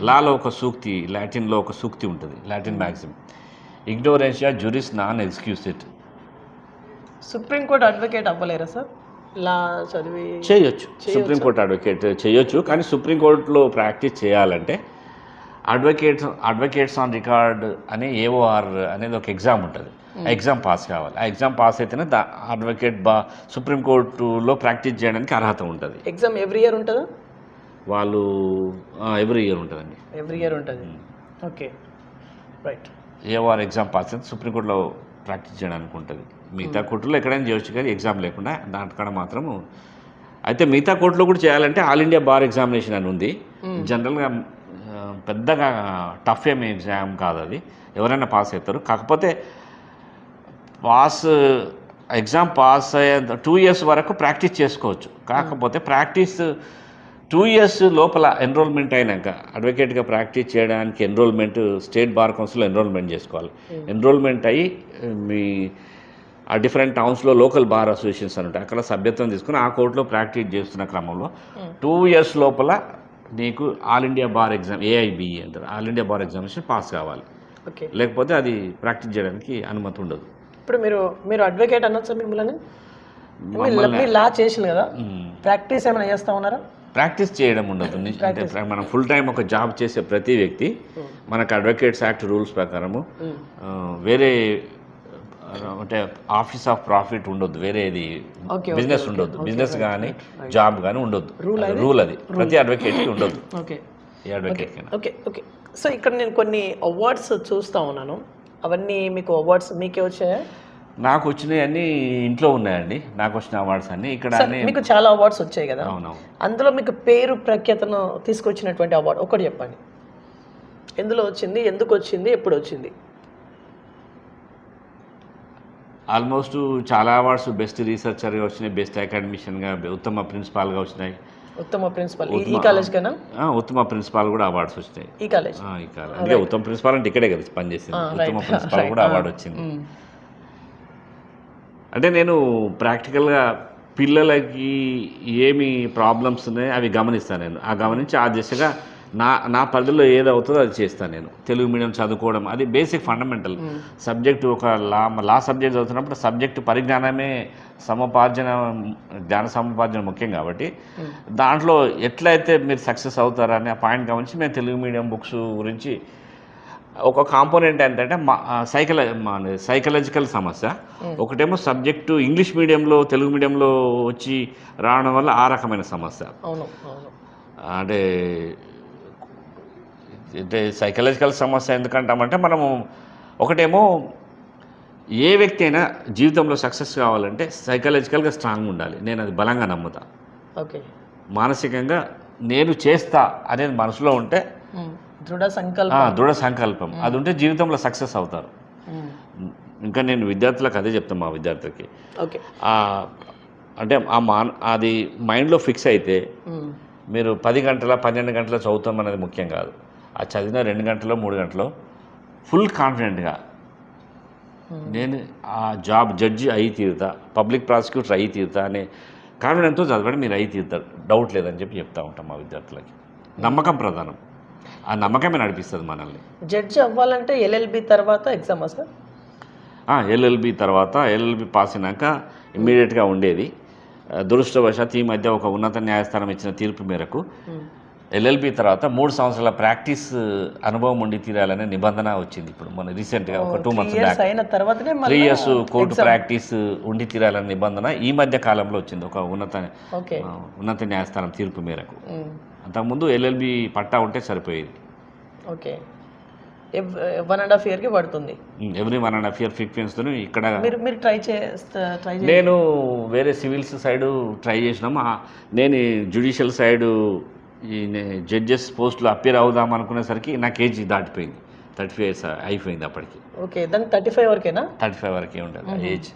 లాలో ఒక సూక్తి, లాటిన్లో ఒక సూక్తి ఉంటుంది, Latin maxim, ignorantia juris non excusat. Supreme court advocate అవ్వలేరా సార్? లా చదివి చేయొచ్చు, సుప్రీంకోర్టు అడ్వకేట్ చేయొచ్చు. కానీ సుప్రీంకోర్టులో ప్రాక్టీస్ చేయాలంటే అడ్వకేట్స్ ఆన్ రికార్డ్ అనే AOR అనేది ఒక ఎగ్జామ్ ఉంటుంది. ఆ ఎగ్జామ్ పాస్ కావాలి. ఆ ఎగ్జామ్ పాస్ అయితేనే అడ్వకేట్ సుప్రీంకోర్టులో ప్రాక్టీస్ చేయడానికి అర్హత ఉంటుంది. ఎగ్జామ్ ఎవ్రీ ఇయర్ ఉంటుందా? వాళ్ళు ఎవ్రీ ఇయర్ ఉంటుందండి. ఎవ్రీ ఇయర్ ఉంటుంది. Okay, right. AOR exam pass అయితే సుప్రీంకోర్టులో ప్రాక్టీస్ చేయడానికి ఉంటుంది. మిగతా కోర్టులో ఎక్కడైనా చేయొచ్చు కానీ ఎగ్జామ్ లేకుండా దాంట్లో మాత్రము. అయితే మిగతా కోర్టులో కూడా చేయాలంటే ఆల్ ఇండియా బార్ ఎగ్జామినేషన్ అని ఉంది. జనరల్గా పెద్దగా టఫ్ ఏమి ఎగ్జామ్ కాదు, అది ఎవరైనా పాస్ అవుతారు. కాకపోతే ఎగ్జామ్ పాస్ అయ్యే 2 years వరకు ప్రాక్టీస్ చేసుకోవచ్చు. కాకపోతే ప్రాక్టీస్ 2 years లోపల ఎన్రోల్మెంట్ అయినాక అడ్వకేట్గా ప్రాక్టీస్ చేయడానికి స్టేట్ బార్ కౌన్సిల్లో ఎన్రోల్మెంట్ చేసుకోవాలి. ఎన్రోల్మెంట్ అయ్యి మీ ఆ డిఫరెంట్ టౌన్స్లో లోకల్ బార్ అసోసియేషన్స్ అని ఉంటాయి, అక్కడ సభ్యత్వం తీసుకుని ఆ కోర్టులో ప్రాక్టీస్ చేస్తున్న క్రమంలో 2 years లోపల నీకు all India bar exam, AIBE అంటారు, all India bar examination pass కావాలి. లేకపోతే అది ప్రాక్టీస్ చేయడానికి అనుమతి ఉండదు. ఇప్పుడు మీరు అడ్వకేట్ అనొచ్చు మిమ్మల్ని? లా చేసిన కదా, ప్రాక్టీస్ ఏమైనా చేస్తా ఉన్నారా? ప్రాక్టీస్ చేయడం ఉండదు. అంటే మనం ఫుల్ టైం ఒక జాబ్ చేసే ప్రతి వ్యక్తి మనకు అడ్వకేట్స్ యాక్ట్ రూల్స్ ప్రకారము వేరే అంటే ఆఫీస్ ఆఫ్ ప్రాఫిట్ ఉండొద్దు, వేరేది బిజినెస్ ఉండొద్దు, బిజినెస్ కానీ జాబ్ కానీ ఉండొద్దు. రూల్ అది ప్రతి అడ్వకేట్కి ఉండొద్దు. ఏ అడ్వకేట్ కైనా. Okay okay. సో ఇక్కడ నేను కొన్ని అవార్డ్స్ చూస్తూ ఉన్నాను, అవన్నీ మీకు అవార్డ్స్ మీకే వచ్చాయా? నాకు వచ్చినవి అన్నీ ఇంట్లో ఉన్నాయండి, నాకు వచ్చిన అవార్డ్స్ అన్నీ ఇక్కడ సార్, మీకు చాలా అవార్డ్స్ వచ్చాయి కదా, అవునవును. అందులో మీకు పేరు ప్రఖ్యాతను తీసుకొచ్చినటువంటి అవార్డు ఒకటి చెప్పండి. ఎందులో వచ్చింది, ఎందుకు వచ్చింది, ఎప్పుడు వచ్చింది? ఆల్మోస్ట్ చాలా అవార్డ్స్ బెస్ట్ రీసెర్చర్గా వచ్చినాయి, బెస్ట్ అకాడమిషియన్గా, ఉత్తమ ప్రిన్సిపాల్గా వచ్చినాయి. ఉత్తమ ప్రిన్సిపల్ ఈ కాలేజ్ కన్నా ఉత్తమ ప్రిన్సిపాల్ కూడా అవార్డ్స్ వచ్చినాయి. ఈ కాలేజ్ ఈ కాలేజ్ అంటే ఉత్తమ ప్రిన్సిపాల్ అంటే ఇక్కడే కదా పనిచేసింది, ఉత్తమ ప్రిన్సిపాల్ కూడా అవార్డు వచ్చింది. అంటే నేను ప్రాక్టికల్గా పిల్లలకి ఏమి ప్రాబ్లమ్స్ ఉన్నాయో అవి గమనిస్తాను నేను, ఆ గమనించి ఆ దిశగా నా పరిధిలో ఏది అవుతుందో అది చేస్తాను నేను. తెలుగు మీడియం చదువుకోవడం అది బేసిక్ ఫండమెంటల్ సబ్జెక్టు. ఒక లా సబ్జెక్ట్ చదువుతున్నప్పుడు సబ్జెక్టు పరిజ్ఞానమే జ్ఞాన సముపార్జన ముఖ్యం కాబట్టి దాంట్లో ఎట్లయితే మీరు సక్సెస్ అవుతారని ఆ పాయింట్ గమనించి మేము తెలుగు మీడియం బుక్స్ గురించి ఒక కాంపోనెంట్ ఏంటంటే సైకలాజికల్ సమస్య, ఒకటేమో సబ్జెక్టు ఇంగ్లీష్ మీడియంలో తెలుగు మీడియంలో వచ్చి రావడం వల్ల ఆ రకమైన సమస్య. అంటే సైకలాజికల్ సమస్య ఎందుకంటామంటే మనము ఒకటేమో ఏ వ్యక్తి అయినా జీవితంలో సక్సెస్ కావాలంటే సైకలాజికల్గా స్ట్రాంగ్ ఉండాలి, నేను అది బలంగా నమ్ముతా. ఓకే, మానసికంగా నేను చేస్తా అనేది మనసులో ఉంటే దృఢ సంకల్పం అది ఉంటే జీవితంలో సక్సెస్ అవుతారు. ఇంకా నేను విద్యార్థులకు అదే చెప్తాను, మా విద్యార్థులకి అంటే అది మైండ్లో ఫిక్స్ అయితే మీరు 10 గంటల 12 గంటల చదువుతాం అనేది ముఖ్యం కాదు. ఆ చదివిన 2 గంటలో 3 గంటలో ఫుల్ కాన్ఫిడెంట్గా నేను ఆ జాబ్ జడ్జి అయి తీరుతా, పబ్లిక్ ప్రాసిక్యూటర్ అయి తీరుతా అనే కాన్ఫిడెంట్తో చదవండి, మీరు అయి తీరుతారు, డౌట్ లేదని చెప్పి చెప్తా ఉంటాం మా విద్యార్థులకి. నమ్మకం ప్రధానం, ఆ నమ్మకమే నడిపిస్తుంది మనల్ని. జడ్జి అవ్వాలంటే ఎల్ఎల్బి తర్వాత ఎగ్జామా సార్? ఎల్ఎల్బి తర్వాత ఎల్ఎల్బి పాస్ అయినాక ఇమ్మీడియట్గా ఉండేది. దురదృష్టవశాత్తు ఈ మధ్య ఒక ఉన్నత న్యాయస్థానం ఇచ్చిన తీర్పు మేరకు ఎల్ఎల్బి తర్వాత 3 సంవత్సరాల ప్రాక్టీస్ అనుభవం ఉండి తీరాలనే నిబంధన వచ్చింది. ఇప్పుడు మన రీసెంట్గా ఒక 2 months back 3 years court practice ఉండి తీరాలనే నిబంధన ఈ మధ్య కాలంలో వచ్చింది ఒక ఉన్నత న్యాయస్థానం తీర్పు మేరకు. అంతకుముందు ఎల్ఎల్బి పట్టా ఉంటే సరిపోయేది. ఓకే, 1.5 yearకి పడుతుంది. ఎవ్రీ 1.5 year ఫ్రీక్వెన్సీతో ఇక్కడ మీరు ట్రై నేను వేరే సివిల్స్ సైడు ట్రై చేసినాము. నేను జ్యుడిషియల్ సైడు ఈ జడ్జెస్ పోస్టులో అప్పీర్ అవుదాం అనుకునేసరికి నాకు ఏజ్ దాటిపోయింది, 35 years అయిపోయింది అప్పటికి. ఓకే, దాన్ని 35 వరకేనా? 35 వరకే ఉండాలి ఏజ్,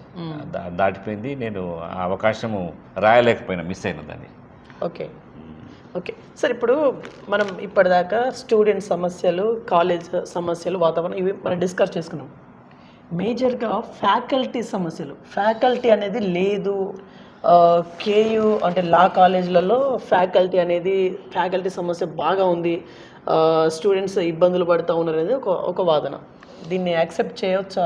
దాటిపోయింది. నేను ఆ అవకాశము రాయలేకపోయినా, మిస్ అయిన దాన్ని. ఓకే ఓకే సార్, ఇప్పుడు మనం ఇప్పటిదాకా స్టూడెంట్ సమస్యలు, కాలేజ్ సమస్యలు, వాతావరణం ఇవి మనం డిస్కస్ చేసుకున్నాం. మేజర్గా ఫ్యాకల్టీ సమస్యలు, ఫ్యాకల్టీ అనేది లేదు. కేయూ అంటే లా కాలేజీలలో ఫ్యాకల్టీ సమస్య బాగా ఉంది, స్టూడెంట్స్ ఇబ్బందులు పడుతూ ఉన్నారు అనేది ఒక వాదన. దీన్ని యాక్సెప్ట్ చేయవచ్చా?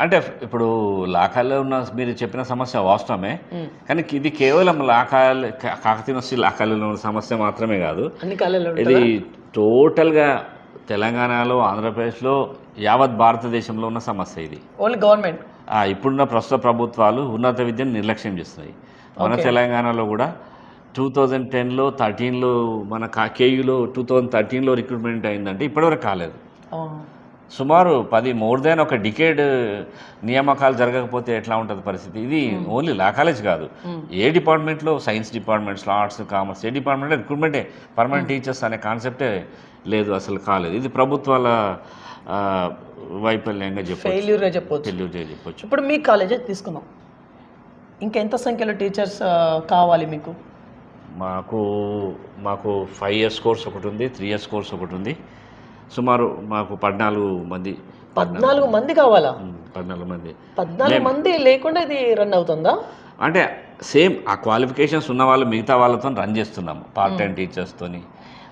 అంటే ఇప్పుడు లాకాల్లో ఉన్న మీరు చెప్పిన సమస్య వాస్తవమే, కానీ ఇది కేవలం కాకతీయ యూనివర్సిటీ లాకాలలో ఉన్న సమస్య మాత్రమే కాదు, ఇది టోటల్గా తెలంగాణలో, ఆంధ్రప్రదేశ్లో, యావత్ భారతదేశంలో ఉన్న సమస్య ఇది. ఓన్లీ గవర్నమెంట్ ఇప్పుడున్న ప్రస్తుత ప్రభుత్వాలు ఉన్నత విద్యను నిర్లక్ష్యం చేస్తున్నాయి. మన తెలంగాణలో కూడా 2010లో 13లో మన కేయూలో 2013లో రిక్రూట్మెంట్ అయిందంటే ఇప్పటివరకు కాలేదు. సుమారు మోర్ దాన్ ఒక డికేడ్ నియామకాలు జరగకపోతే ఎట్లా ఉంటుంది పరిస్థితి? ఇది ఓన్లీ లా కాలేజ్ కాదు, ఏ డిపార్ట్మెంట్లో, సైన్స్ డిపార్ట్మెంట్స్లో, ఆర్ట్స్, కామర్స్, ఏ డిపార్ట్మెంట్లో రిక్రూట్మెంటే, పర్మనెంట్ టీచర్స్ అనే కాన్సెప్టే లేదు, అసలు కాలేదు. ఇది ప్రభుత్వాల వైఫల్యంగా చెప్పొచ్చు. ఇప్పుడు మీ కాలేజే తీసుకున్నాం, ఇంకెంత సంఖ్యలో టీచర్స్ కావాలి మీకు? మాకు 5 years కోర్స్ ఒకటి ఉంది, 3 years కోర్స్ ఒకటి ఉంది. సుమారు మాకు 14 మంది. 14 మంది కావాలా? 14 మంది లేకుండా ఇది రన్ అవుతుందా? అంటే సేమ్ ఆ క్వాలిఫికేషన్స్ ఉన్న వాళ్ళు మిగతా వాళ్ళతో రన్ చేస్తున్నాము, పార్ట్ టైం టీచర్స్తోని.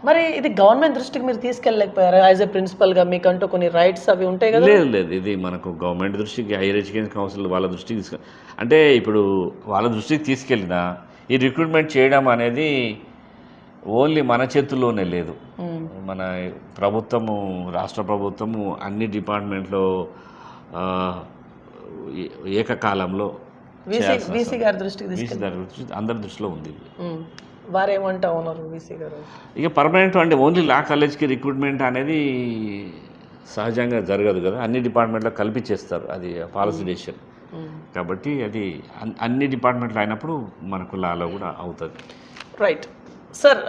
మరి ఇది గవర్నమెంట్ దృష్టికి మీరు తీసుకెళ్ళలేకపోయారా? యాజ్ ఎ ప్రిన్సిపల్గా మీకంటూ కొన్ని రైట్స్ అవి ఉంటాయి కదా? లేదు, ఇది మనకు గవర్నమెంట్ దృష్టికి, హైయర్ ఎడ్యుకేషన్ కౌన్సిల్ వాళ్ళ దృష్టికి అంటే ఇప్పుడు వాళ్ళ దృష్టికి తీసుకెళ్ళినా ఈ రిక్రూట్మెంట్ చేయడం అనేది ఓన్లీ మన చేతుల్లోనే లేదు. మన ప్రభుత్వము, రాష్ట్ర ప్రభుత్వము అన్ని డిపార్ట్మెంట్లో ఏకకాలంలో వీసీ గారి దృష్టికి అందరి దృష్టిలో ఉంది. వారేమంటా ఉన్నారు వీసీ గారు? ఇక పర్మనెంట్ అంటే ఓన్లీ లా కాలేజ్కి రిక్రూట్మెంట్ అనేది సహజంగా జరగదు కదా, అన్ని డిపార్ట్మెంట్లో కల్పించేస్తారు, అది పాలసీ డెసిషన్. కాబట్టి అది అన్ని డిపార్ట్మెంట్లు అయినప్పుడు మనకు లాలో కూడా అవుతుంది. రైట్ సార్,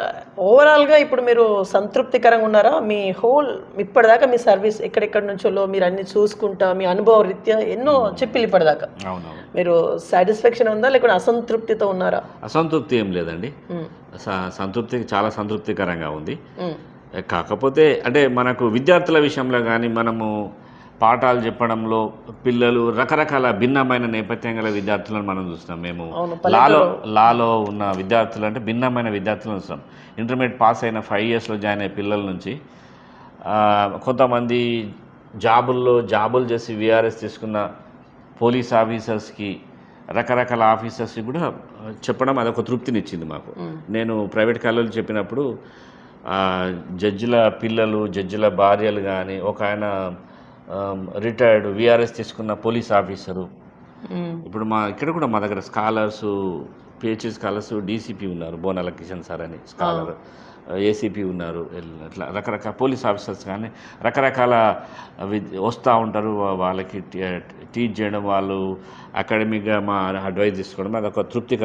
ఓవరాల్గా ఇప్పుడు మీరు సంతృప్తికరంగా ఉన్నారా? మీ హోల్ ఇప్పటిదాకా మీ సర్వీస్ ఎక్కడెక్కడి నుంచో మీరు అన్ని చూసుకుంటా మీ అనుభవ రీత్యా ఎన్నో చెప్పి ఇప్పటిదాకా అవునవును, మీరు సాటిస్ఫాక్షన్ ఉందా లేకపోతే అసంతృప్తితో ఉన్నారా? అసంతృప్తి ఏం లేదండి, సంతృప్తి చాలా సంతృప్తికరంగా ఉంది. కాకపోతే అంటే మనకు విద్యార్థుల విషయంలో కానీ మనము పాఠాలు చెప్పడంలో పిల్లలు రకరకాల భిన్నమైన నేపథ్యం గల విద్యార్థులను మనం చూస్తున్నాం. మేము లాలో ఉన్న విద్యార్థులు అంటే భిన్నమైన విద్యార్థులను చూస్తాం. ఇంటర్మీడియట్ పాస్ అయిన 5 ఇయర్స్లో జాయిన్ అయ్యే పిల్లల నుంచి కొంతమంది జాబులు చేసి విఆర్ఎస్ తీసుకున్న పోలీస్ ఆఫీసర్స్కి, రకరకాల ఆఫీసర్స్కి కూడా చెప్పడం అదొక తృప్తినిచ్చింది మాకు. నేను ప్రైవేట్ కాలేజీలో చెప్పినప్పుడు జడ్జిల పిల్లలు, జడ్జిల భార్యలు కానీ, ఒక ఆయన రిటైర్డ్ విఆర్ఎస్ తీసుకున్న పోలీస్ ఆఫీసరు, ఇప్పుడు ఇక్కడ కూడా మా దగ్గర స్కాలర్స్, పిహెచ్డి స్కాలర్స్, డీసీపీ ఉన్నారు, బోనాల కిషన్ సార్ అని స్కాలర్, ఏసీపీ ఉన్నారు, అట్లా రకరకాల పోలీస్ ఆఫీసర్స్ కానీ రకరకాల వస్తూ ఉంటారు. వాళ్ళకి టీచ్ చేయడం, వాళ్ళు అకాడమిక్గా మా అడ్వైజ్ తీసుకోవడం అదొక తృప్తిగా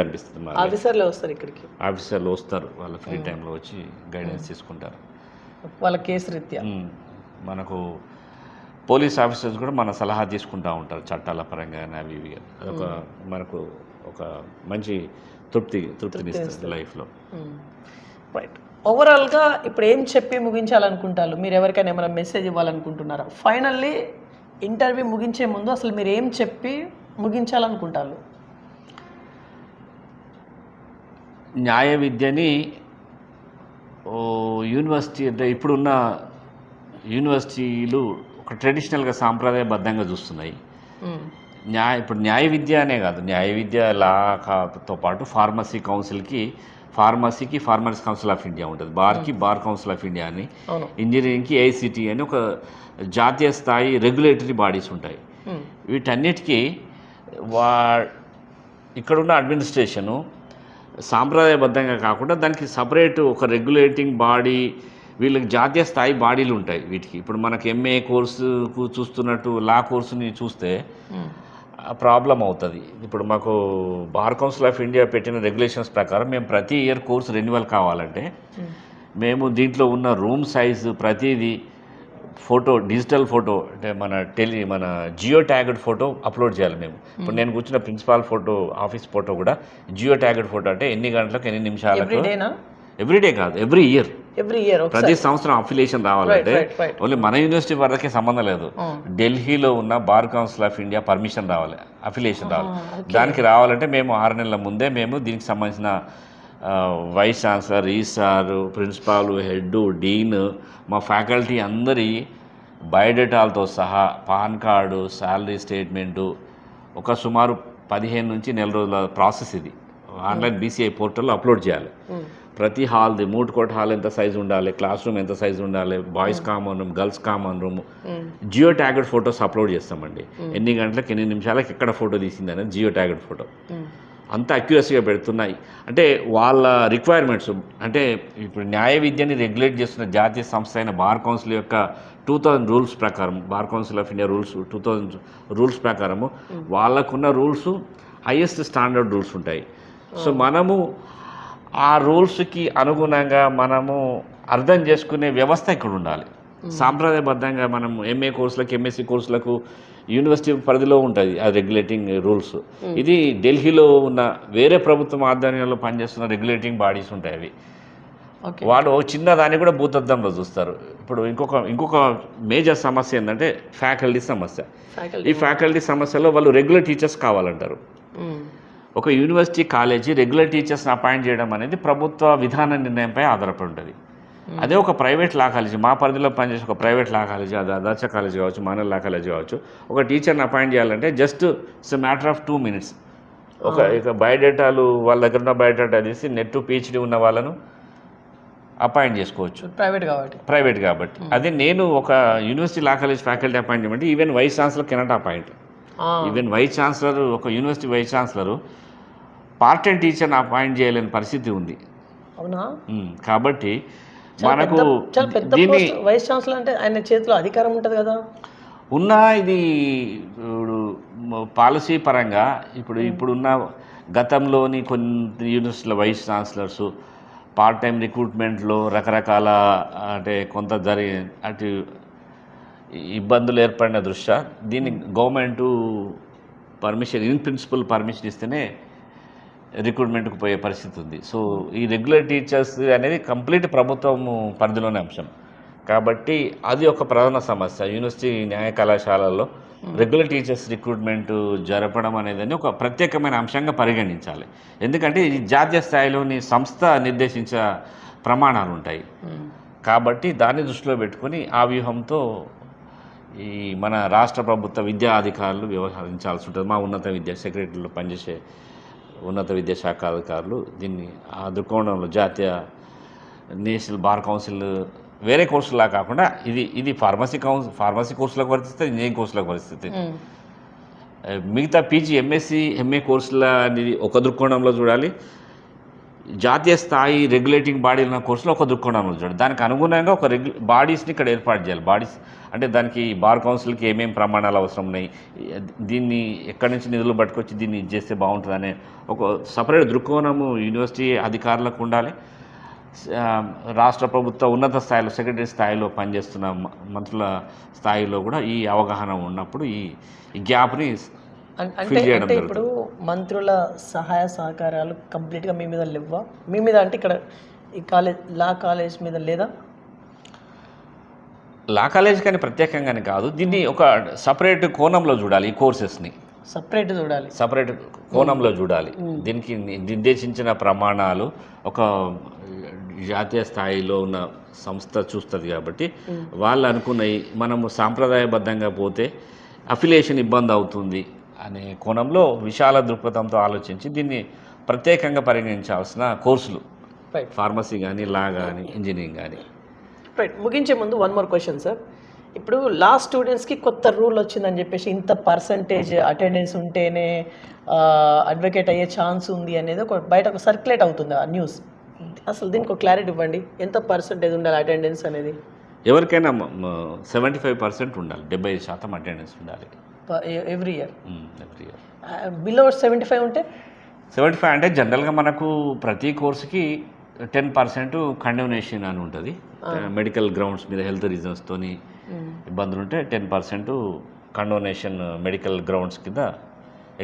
అనిపిస్తుంది. మా ఆఫీసర్లు వస్తారు, వాళ్ళ ఫ్రీ టైంలో వచ్చి గైడెన్స్ తీసుకుంటారు వాళ్ళ కేసు రీత్యా. మనకు పోలీస్ ఆఫీసర్స్ కూడా మన సలహా తీసుకుంటూ ఉంటారు చట్టాల పరంగా అవి ఇవి. అదొక మనకు ఒక మంచి తృప్తినిస్తుంది లైఫ్లో. రైట్, ఓవరాల్గా ఇప్పుడు ఏం చెప్పి ముగించాలనుకుంటారు? మీరు ఎవరికైనా ఏమైనా మెసేజ్ ఇవ్వాలనుకుంటున్నారా? ఫైనల్లీ ఇంటర్వ్యూ ముగించే ముందు అసలు మీరు ఏం చెప్పి ముగించాలనుకుంటారు? న్యాయ విద్యని యూనివర్సిటీ అంటే ఇప్పుడున్న యూనివర్సిటీలు ఒక ట్రెడిషనల్గా సాంప్రదాయబద్ధంగా చూస్తున్నాయి. ఇప్పుడు న్యాయ విద్య అనే కాదు, న్యాయ విద్య లాతో పాటు ఫార్మసీ కౌన్సిల్ ఆఫ్ ఇండియా ఉంటుంది, బార్ కౌన్సిల్ ఆఫ్ ఇండియా అని, ఇంజనీరింగ్కి ఏఐసిటి అని ఒక జాతీయ స్థాయి రెగ్యులేటరీ బాడీస్ ఉంటాయి. వీటన్నిటికీ ఇక్కడున్న అడ్మినిస్ట్రేషను సాంప్రదాయబద్ధంగా కాకుండా దానికి సపరేట్ ఒక రెగ్యులేటింగ్ బాడీ, వీళ్ళకి జాతీయ స్థాయి బాడీలు ఉంటాయి వీటికి. ఇప్పుడు మనకు ఎంఏ కోర్సుకు చూస్తున్నట్టు లా కోర్సుని చూస్తే ప్రాబ్లం అవుతుంది. ఇప్పుడు మాకు బార్ కౌన్సిల్ ఆఫ్ ఇండియా పెట్టిన రెగ్యులేషన్స్ ప్రకారం మేము ప్రతి ఇయర్ కోర్సు రెన్యువల్ కావాలంటే మేము దీంట్లో ఉన్న రూమ్ సైజు ప్రతిదీ డిజిటల్ ఫోటో అంటే మన జియో ట్యాగ్డ్ ఫోటో అప్లోడ్ చేయాలి మేము. ఇప్పుడు నేను కూర్చున్న ప్రిన్సిపాల్ ఫోటో, ఆఫీస్ ఫోటో కూడా జియో ట్యాగ్డ్ ఫోటో, అంటే ఎన్ని గంటలకు ఎన్ని నిమిషాలకు, ఎవ్రీడే కాదు ఎవ్రీ ఇయర్ ప్రతి సంవత్సరం అఫిలియేషన్ రావాలంటే ఓన్లీ మన యూనివర్సిటీ వరకే సంబంధం లేదు, ఢిల్లీలో ఉన్న bar council of India permission రావాలి, అఫిలియేషన్ రావాలి. దానికి రావాలంటే మేము 6 నెలల ముందే మేము దీనికి సంబంధించిన vice chancellor, registrar, principal, head, dean, మా ఫ్యాకల్టీ అందరి బయోడేటాలతో సహా పాన్ కార్డు, శాలరీ స్టేట్మెంటు, ఒక సుమారు 15 నుంచి నెల రోజుల ప్రాసెస్ ఇది. ఆన్లైన్ బీసీఐ పోర్టల్లో అప్లోడ్ చేయాలి. ప్రతి హాల్ది, మూడ్ కోర్ట్ హాల్ ఎంత సైజు ఉండాలి, క్లాస్ రూమ్ ఎంత సైజు ఉండాలి, boys common room, girls common room, geo tagged photos upload చేస్తామండి. ఎన్ని గంటలకు ఎన్ని నిమిషాలకు ఎక్కడ ఫోటో తీసింది అనేది జియో ట్యాగ్డ్ ఫోటో. అంత అక్యురసీగా పెడుతున్నాయి. అంటే వాళ్ళ రిక్వైర్మెంట్స్, అంటే ఇప్పుడు న్యాయ విద్యని రెగ్యులేట్ చేస్తున్న జాతీయ సంస్థ అయిన బార్ కౌన్సిల్ యొక్క 2000 రూల్స్ ప్రకారం, bar council of India 2000 rules ప్రకారము వాళ్ళకున్న రూల్స్ హైయెస్ట్ స్టాండర్డ్ రూల్స్ ఉంటాయి. సో మనము ఆ రూల్స్కి అనుగుణంగా మనము అర్థం చేసుకునే వ్యవస్థ ఇక్కడ ఉండాలి. సాంప్రదాయబద్ధంగా మనం ఎంఏ కోర్సులకు, ఎంఎస్సి కోర్సులకు యూనివర్సిటీ పరిధిలో ఉంటుంది ఆ రెగ్యులేటింగ్ రూల్స్. ఇది ఢిల్లీలో ఉన్న వేరే ప్రభుత్వం ఆధ్వర్యంలో పనిచేస్తున్న రెగ్యులేటింగ్ బాడీస్ ఉంటాయి. అవి వాళ్ళు చిన్న దాన్ని కూడా భూతద్దంలో చూస్తారు. ఇప్పుడు ఇంకొక మేజర్ సమస్య ఏంటంటే ఫ్యాకల్టీ సమస్య. ఈ ఫ్యాకల్టీ సమస్యలో వాళ్ళు రెగ్యులర్ టీచర్స్ కావాలంటారు. ఒక యూనివర్సిటీ కాలేజీ రెగ్యులర్ టీచర్స్ని అపాయింట్ చేయడం అనేది ప్రభుత్వ విధాన నిర్ణయంపై ఆధారపడి ఉంటుంది. అదే ఒక ప్రైవేట్ లా కాలేజీ, మా పరిధిలో పనిచేసే ఒక ప్రైవేట్ లా కాలేజీ, అది ఆదర్శ కాలేజీ కావచ్చు, మానవ లా కాలేజీ కావచ్చు, ఒక టీచర్ని అపాయింట్ చేయాలంటే just it's matter of 2 minutes. ఇక బయోడేటాలు వాళ్ళ దగ్గర ఉన్న బయోడేటా తీసి నెట్ పిహెచ్డి ఉన్న వాళ్ళను అపాయింట్ చేసుకోవచ్చు, ప్రైవేట్ కాబట్టి. అదే నేను ఒక university law college faculty appoint చేయమంటే even vice chancellor cannot appoint. Even vice chancellor, ఒక university vice chancellor part time టీచర్ని అపాయింట్ చేయలేని పరిస్థితి ఉంది. అవునా? కాబట్టి చాలా మనకు చాలా పెద్ద దీన్ని పోస్ట్ వైస్ ఛాన్సలర్ అంటే ఆయన చేతిలో అధికారం ఉంటుంది కదా. ఇది ఇప్పుడు పాలసీ పరంగా ఇప్పుడున్న గతంలోని కొన్ని యూనివర్సిటీల వైస్ ఛాన్సలర్స్ పార్ట్ టైం రిక్రూట్మెంట్లో రకరకాల అంటే కొంత అటు ఇబ్బందులు ఏర్పడిన దృష్ట్యా దీన్ని government permission in principle permission ఇస్తేనే రిక్రూట్మెంట్కి పోయే పరిస్థితి ఉంది. సో ఈ రెగ్యులర్ టీచర్స్ అనేది కంప్లీట్ ప్రభుత్వం పరిధిలోనే అంశం కాబట్టి అది ఒక ప్రధాన సమస్య. యూనివర్సిటీ న్యాయ కళాశాలల్లో రెగ్యులర్ టీచర్స్ రిక్రూట్మెంట్ జరపడం అనేది ఒక ప్రత్యేకమైన అంశంగా పరిగణించాలి. ఎందుకంటే ఇది జాతీయ స్థాయిలోని సంస్థ నిర్దేశించే ప్రమాణాలు ఉంటాయి కాబట్టి దాన్ని దృష్టిలో పెట్టుకొని ఆ వ్యూహంతో ఈ మన రాష్ట్ర ప్రభుత్వ విద్యా అధికారులు వ్యవహరించాల్సి ఉంటుంది. మా ఉన్నత విద్యా సెక్రటరీలో పనిచేసే ఉన్నత విద్యాశాఖ అధికారులు దీన్ని ఆ దృక్కోణంలో జాతీయ నేషనల్ బార్ కౌన్సిల్ వేరే కోర్సులా కాకుండా ఇది ఫార్మసీ కోర్సులకు వర్తిస్తుంది, ఇంజనీరింగ్ కోర్సులకు వర్తిస్తుంది. మిగతా పీజీ ఎంఎస్సి ఎంఏ కోర్సుల అనేది ఒక దృక్కోణంలో చూడాలి, జాతీయ స్థాయి రెగ్యులేటింగ్ బాడీ ఉన్న కోర్సులో ఒక దృక్కోణంలో చూడాలి. దానికి అనుగుణంగా ఒక బాడీస్ని ఇక్కడ ఏర్పాటు చేయాలి. బాడీస్ అంటే దానికి బార్ కౌన్సిల్కి ఏమేమి ప్రమాణాలు అవసరం ఉన్నాయి, దీన్ని ఎక్కడి నుంచి నిధులు పట్టుకొచ్చి దీన్ని చేస్తే బాగుంటుందనే ఒక సపరేట్ దృక్కోణము యూనివర్సిటీ అధికారులకు ఉండాలి. రాష్ట్ర ప్రభుత్వ ఉన్నత స్థాయిలో సెక్రటరీ స్థాయిలో పనిచేస్తున్న మంత్రుల స్థాయిలో కూడా ఈ అవగాహన ఉన్నప్పుడు ఈ గ్యాప్ని అంటే ఇప్పుడు మంత్రుల సహాయ సహకారాలు కంప్లీట్గా మీ మీద లేవా? మీ మీద అంటే ఇక్కడ ఈ లా కాలేజ్ మీద లేదా? లా కాలేజ్ కానీ ప్రత్యేకంగానే కాదు, దీన్ని ఒక సపరేట్ కోణంలో చూడాలి. ఈ కోర్సెస్ని సపరేట్ కోణంలో చూడాలి. దీనికి నిర్దేశించిన ప్రమాణాలు ఒక జాతీయ స్థాయిలో ఉన్న సంస్థ చూస్తుంది కాబట్టి వాళ్ళు అనుకున్నవి మనము సాంప్రదాయబద్ధంగా పోతే అఫిలియేషన్ ఇబ్బంది అవుతుంది అనే కోణంలో విశాల దృక్పథంతో ఆలోచించి దీన్ని ప్రత్యేకంగా పరిగణించాల్సిన కోర్సులు ఫార్మసీ కానీ లా కానీ ఇంజనీరింగ్ కానీ. రైట్, ముగించే ముందు వన్ మోర్ క్వశ్చన్ సార్. ఇప్పుడు లా స్టూడెంట్స్కి కొత్త రూల్ వచ్చిందని చెప్పేసి ఇంత పర్సంటేజ్ అటెండెన్స్ ఉంటేనే అడ్వకేట్ అయ్యే ఛాన్స్ ఉంది అనేది బయట ఒక సర్క్యులేట్ అవుతుంది ఆ న్యూస్. అసలు దీనికి ఒక క్లారిటీ ఇవ్వండి, ఎంత పర్సంటేజ్ ఉండాలి అటెండెన్స్ అనేది? ఎవరికైనా 75% ఉండాలి, 75% అటెండెన్స్ ఉండాలి ఎవ్రీ ఇయర్. బిలో 75 ఉంటే 75 అంటే జనరల్గా మనకు ప్రతి కోర్సుకి 10% కండోనేషన్ అని ఉంటుంది. మెడికల్ గ్రౌండ్స్ మీద హెల్త్ రీజన్స్తోని ఇబ్బందులు ఉంటే 10% కండోనేషన్ మెడికల్ గ్రౌండ్స్ కింద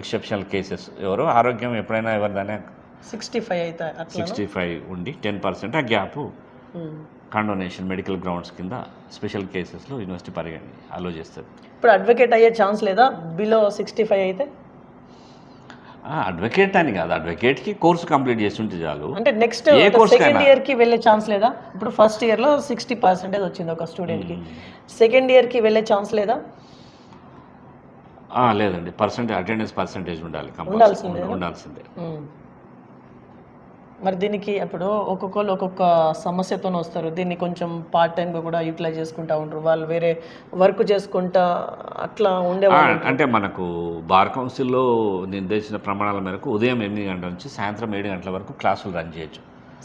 ఎక్సెప్షనల్ కేసెస్ ఎవరో ఆరోగ్యం ఎప్పుడైనా ఎవరిదైనా 65 ఉండి 10% ఆ గ్యాప్ కండోనేషన్ మెడికల్ గ్రౌండ్స్ కింద స్పెషల్ కేసెస్లో యూనివర్సిటీ పరిగణి అలో చేస్తుంది. ఇప్పుడు అడ్వకేట్ అయ్యే ఛాన్స్ లేదా బిలో 65 అయితే? అడ్వకేట్ అని కాదు, అడ్వకేట్కి కోర్సు కంప్లీట్ చేస్తుంటే చాలు. అంటే నెక్స్ట్ సెకండ్ ఇయర్కి వెళ్ళే ఛాన్స్ లేదా? ఇప్పుడు ఫస్ట్ ఇయర్లో 60% వచ్చింది ఒక స్టూడెంట్కి, సెకండ్ ఇయర్కి వెళ్ళే ఛాన్స్ లేదా? లేదండి, అటెండెన్స్ పర్సంటేజ్ ఉండాలి, ఉండాల్సిందే. మరి దీనికి ఇప్పుడు ఒక్కొక్కరు ఒక్కొక్క సమస్యతో వస్తారు, దీన్ని కొంచెం పార్ట్ టైంగా కూడా యూటిలైజ్ చేసుకుంటూ ఉంటారు, వాళ్ళు వేరే వర్క్ చేసుకుంటా అట్లా ఉండేవాళ్ళు. అంటే మనకు బార్ కౌన్సిల్లో నిర్దేశించిన ప్రమాణాల మేరకు ఉదయం 8 గంటల నుంచి సాయంత్రం 7 గంటల వరకు క్లాసులు రన్ చేయొచ్చు.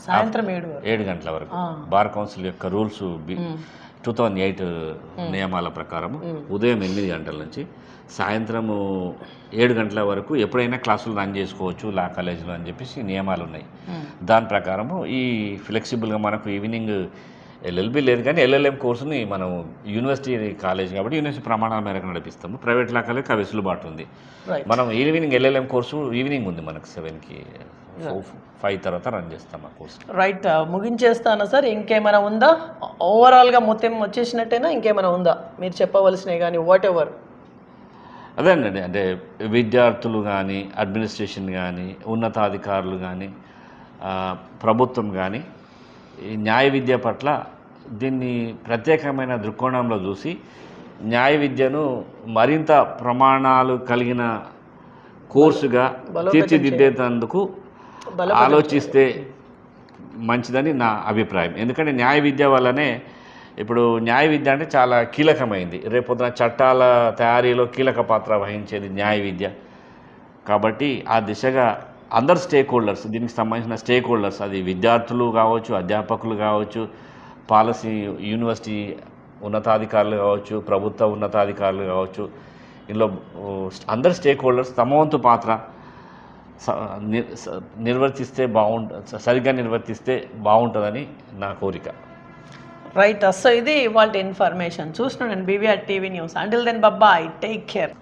సాయంత్రం 7 గంటల వరకు బార్ కౌన్సిల్ యొక్క రూల్స్ 2008 నియమాల ప్రకారం ఉదయం 8 గంటల నుంచి సాయంత్రము 7 గంటల వరకు ఎప్పుడైనా క్లాసులు రన్ చేసుకోవచ్చు లా కాలేజీలో అని చెప్పేసి నియమాలు ఉన్నాయి. దాని ప్రకారము ఈ ఫ్లెక్సిబుల్గా మనకు ఈవినింగ్ ఎల్ఎల్బి లేదు కానీ ఎల్ఎల్ఎం కోర్సుని మనం యూనివర్సిటీ కాలేజ్ కాబట్టి యూనివర్సిటీ ప్రమాణాల మేరకు నడిపిస్తాము. ప్రైవేట్ లా కాలేజ్ వెసులుబాటు ఉంది. మనం ఈవినింగ్ ఎల్ఎల్ఎం కోర్సు ఈవినింగ్ ఉంది మనకు 7కి 5 తర్వాత రన్ చేస్తాం ఆ కోర్సు. Right, ముగించేస్తానా sir? ఇంకేమైనా ఉందా? ఓవరాల్గా మొత్తం వచ్చేసినట్టేనా? ఇంకేమైనా ఉందా మీరు చెప్పవలసినవి కానీ వాట్ ఎవర్? అదేనండి, అంటే విద్యార్థులు కానీ అడ్మినిస్ట్రేషన్ కానీ ఉన్నతాధికారులు కానీ ప్రభుత్వం కానీ ఈ న్యాయ విద్య పట్ల దీన్ని ప్రత్యేకమైన దృక్కోణంలో చూసి న్యాయ విద్యను మరింత ప్రమాణాలు కలిగిన కోర్సుగా తీర్చిదిద్దేందుకు ఆలోచిస్తే మంచిదని నా అభిప్రాయం. ఎందుకంటే న్యాయ విద్య వల్లనే ఇప్పుడు న్యాయ విద్య అంటే చాలా కీలకమైంది, రేపొద్దున చట్టాల తయారీలో కీలక పాత్ర వహించేది న్యాయ విద్య. కాబట్టి ఆ దిశగా అందరు స్టేక్ హోల్డర్స్, దీనికి సంబంధించిన స్టేక్ హోల్డర్స్, అది విద్యార్థులు కావచ్చు, అధ్యాపకులు కావచ్చు, పాలసీ యూనివర్సిటీ ఉన్నతాధికారులు కావచ్చు, ప్రభుత్వ ఉన్నతాధికారులు కావచ్చు, ఇందులో అందరు స్టేక్ హోల్డర్స్ తమ వంతు పాత్ర నిర్వర్తిస్తే సరిగ్గా నిర్వర్తిస్తే బాగుంటుందని నా కోరిక. రైట్. సో ఇది ఇవాళ ఇన్ఫర్మేషన్. చూస్తున్నాను BVR TV news. Until then bye, take care.